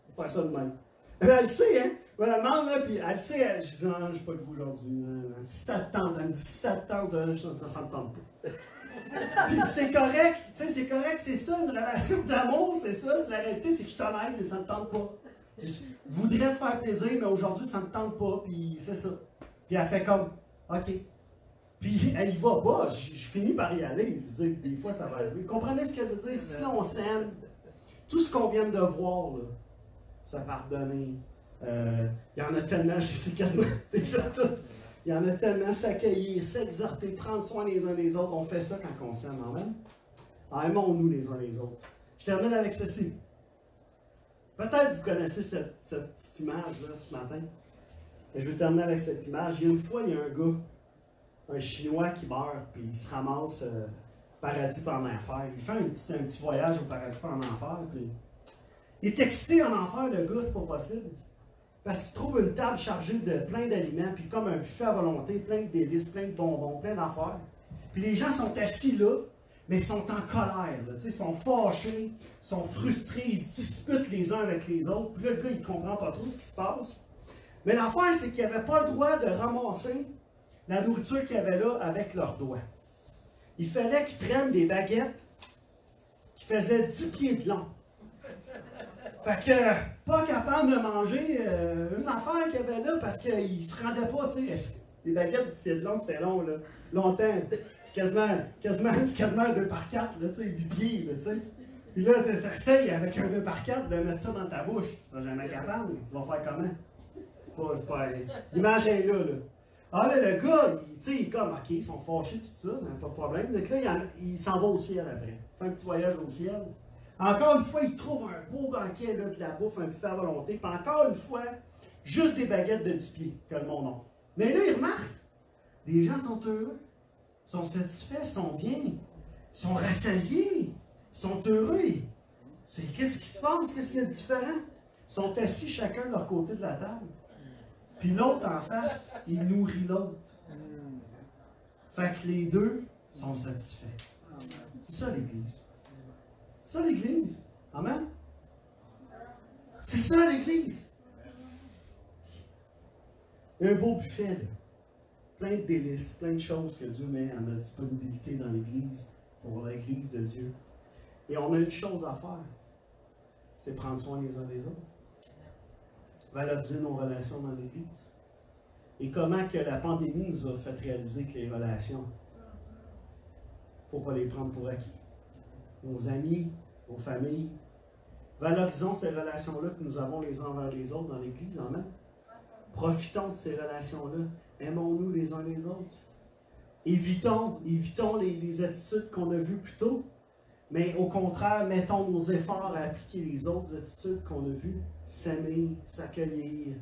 Je vais faire ça de même. Mais elle le sait, hein? Elle me demande, là, puis elle le sait, je dis, non, j'ai pas le coup aujourd'hui. Si ça te tente, elle me dit, si ça te tente, ça me tente pas. Puis c'est correct, tu sais, c'est correct, c'est ça, une relation d'amour, c'est ça, c'est la réalité, c'est que je suis honnête et ça ne me tente pas. Je voudrais te faire plaisir, mais aujourd'hui, ça ne me tente pas, puis c'est ça. Puis elle fait comme, OK. Puis elle y va pas, je finis par y aller, je veux dire, des fois ça va arriver. Comprenez ce que je veux dire? Si on s'aime, tout ce qu'on vient de voir, là, se pardonner, il y en a tellement, je sais quasiment déjà tout. Il y en a tellement, s'accueillir, s'exhorter, prendre soin les uns des autres. On fait ça quand on s'aime, amen. Aimons-nous les uns les autres. Je termine avec ceci. Peut-être vous connaissez cette petite image-là ce matin. Et je vais terminer avec cette image. Il y a une fois, il y a un gars, un Chinois qui meurt, puis il se ramasse paradis par en enfer. Il fait un petit voyage au paradis par en enfer, puis il est excité en enfer, le gars, c'est pas possible. Parce qu'il trouve une table chargée de plein d'aliments, puis comme un buffet à volonté, plein de délices, plein de bonbons, plein d'affaires. Puis les gens sont assis là, mais ils sont en colère, là, ils sont fâchés, sont frustrés, ils se disputent les uns avec les autres. Puis là, le gars, il ne comprend pas trop ce qui se passe. Mais l'affaire, c'est qu'ils n'avaient pas le droit de ramasser la nourriture qu'il y avait là avec leurs doigts. Il fallait qu'ils prennent des baguettes qui faisaient 10 pieds de long. Fait que, pas capable de manger une affaire qu'il y avait là parce qu'il ne se rendait pas, tu sais. Les baguettes du pied de long, c'est long, là. Longtemps. C'est quasiment un 2 par 4, là, tu sais, 8 pieds, là, tu sais. Puis là, tu essayes avec un 2 par 4 de mettre ça dans ta bouche. Tu seras jamais capable. Tu vas faire comment? C'est pas... L'image est là, là. Ah là, le gars, tu sais, il est comme, OK, ils sont fâchés, tout ça, pas de problème. Donc là, il s'en va au ciel après. Il fait un petit voyage au ciel. Encore une fois, il trouve un beau banquet là, de la bouffe, un buffet à volonté. Puis encore une fois, juste des baguettes de 10 pieds, que le monde a. Mais là, il remarque, les gens sont heureux, sont satisfaits, sont bien, sont rassasiés, sont heureux. Qu'est-ce qui se passe? Qu'est-ce qu'il y a de différent? Ils sont assis chacun de leur côté de la table. Puis l'autre en face, il nourrit l'autre. Fait que les deux sont satisfaits. C'est ça l'Église. C'est ça l'Église. Amen? C'est ça l'Église. Il y a un beau buffet, là. Plein de délices, plein de choses que Dieu met à notre disponibilité dans l'Église, pour l'Église de Dieu. Et on a une chose à faire, c'est prendre soin les uns des autres. Valoriser nos relations dans l'Église. Et comment que la pandémie nous a fait réaliser que les relations, il ne faut pas les prendre pour acquis. Nos amis, nos familles. Valorisons ces relations-là que nous avons les uns envers les autres dans l'Église. Amen. Profitons de ces relations-là. Aimons-nous les uns les autres. Évitons les attitudes qu'on a vues plus tôt. Mais au contraire, mettons nos efforts à appliquer les autres attitudes qu'on a vues. S'aimer, s'accueillir,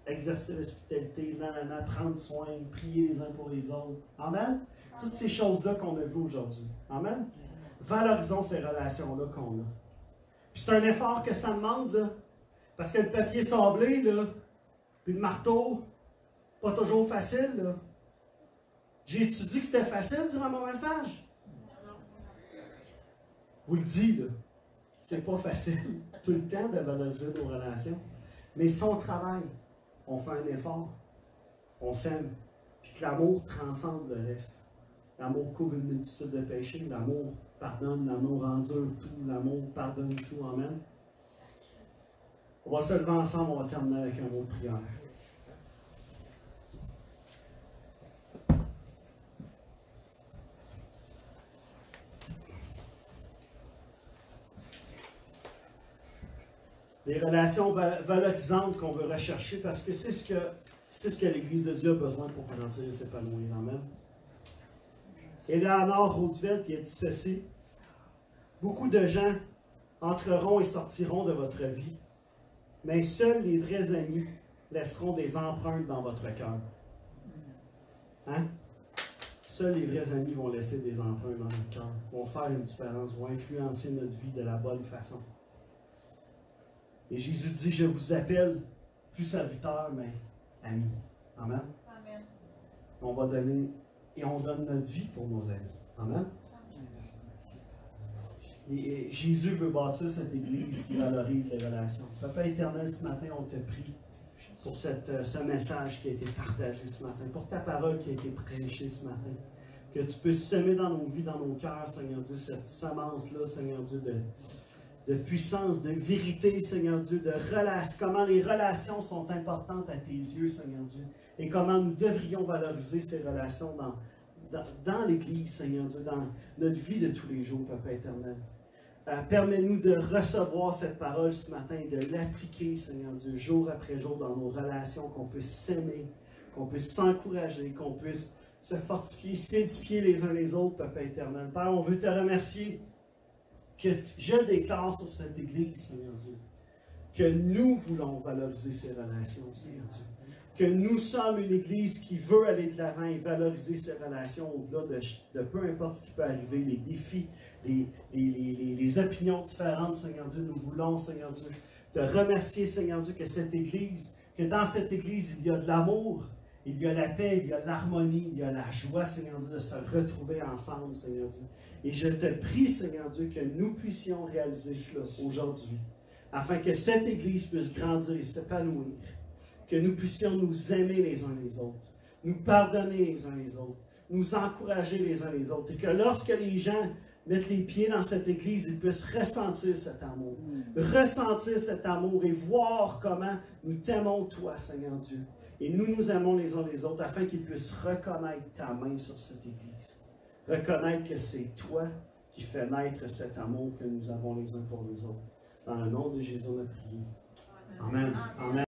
exercer l'hospitalité, prendre soin, prier les uns pour les autres. Amen. Toutes ces choses-là qu'on a vues aujourd'hui. Amen. Valorisons ces relations-là qu'on a. Puis c'est un effort que ça demande, là. Parce que le papier sablé, là, puis le marteau, pas toujours facile, là. J'ai-tu dit que c'était facile durant mon message? Vous le dites, là. C'est pas facile tout le temps de valoriser nos relations. Mais si on travaille, on fait un effort, on s'aime, puis que l'amour transcende le reste. L'amour couvre une multitude de péchés, l'amour pardonne, l'amour endure tout, l'amour pardonne tout. Amen. On va se lever ensemble, on va terminer avec un mot de prière. Les relations valorisantes qu'on veut rechercher parce que c'est ce que l'Église de Dieu a besoin pour grandir et s'épanouir. Amen. Eleanor Roosevelt qui a dit ceci: beaucoup de gens entreront et sortiront de votre vie, mais seuls les vrais amis laisseront des empreintes dans votre cœur. Hein? Seuls les vrais amis vont laisser des empreintes dans notre cœur, vont faire une différence, vont influencer notre vie de la bonne façon. Et Jésus dit, je vous appelle plus serviteurs, mais amis. Amen. Amen. On va donner, et on donne notre vie pour nos amis. Amen. Et Jésus veut bâtir cette Église qui valorise les relations. Papa éternel, ce matin, on te prie pour ce message qui a été partagé ce matin, pour ta parole qui a été prêchée ce matin, Que tu puisses semer dans nos vies, dans nos cœurs, Seigneur Dieu, cette semence-là, Seigneur Dieu, de puissance, de vérité, Seigneur Dieu, de relation, comment les relations sont importantes à tes yeux, Seigneur Dieu, et comment nous devrions valoriser ces relations dans l'Église, Seigneur Dieu, dans notre vie de tous les jours, Papa éternel. Permets-nous de recevoir cette parole ce matin et de l'appliquer, Seigneur Dieu, jour après jour dans nos relations, qu'on puisse s'aimer, qu'on puisse s'encourager, qu'on puisse se fortifier, s'édifier les uns les autres, Papa éternel. Père, on veut te remercier que je déclare sur cette Église, Seigneur Dieu, que nous voulons valoriser ces relations, Seigneur Dieu. Que nous sommes une Église qui veut aller de l'avant et valoriser ces relations au-delà de peu importe ce qui peut arriver, les défis, les opinions différentes, Seigneur Dieu. Nous voulons, Seigneur Dieu, te remercier, Seigneur Dieu, que dans cette Église, il y a de l'amour, il y a la paix, il y a l'harmonie, il y a la joie, Seigneur Dieu, de se retrouver ensemble, Seigneur Dieu. Et je te prie, Seigneur Dieu, que nous puissions réaliser cela aujourd'hui, afin que cette Église puisse grandir et s'épanouir, que nous puissions nous aimer les uns les autres, nous pardonner les uns les autres, nous encourager les uns les autres, et que lorsque les gens mettent les pieds dans cette Église, ils puissent ressentir cet amour, et voir comment nous t'aimons toi, Seigneur Dieu. Et nous nous aimons les uns les autres afin qu'ils puissent reconnaître ta main sur cette Église. Reconnaître que c'est toi qui fais naître cet amour que nous avons les uns pour les autres. Dans le nom de Jésus, on a prié. Amen. Amen.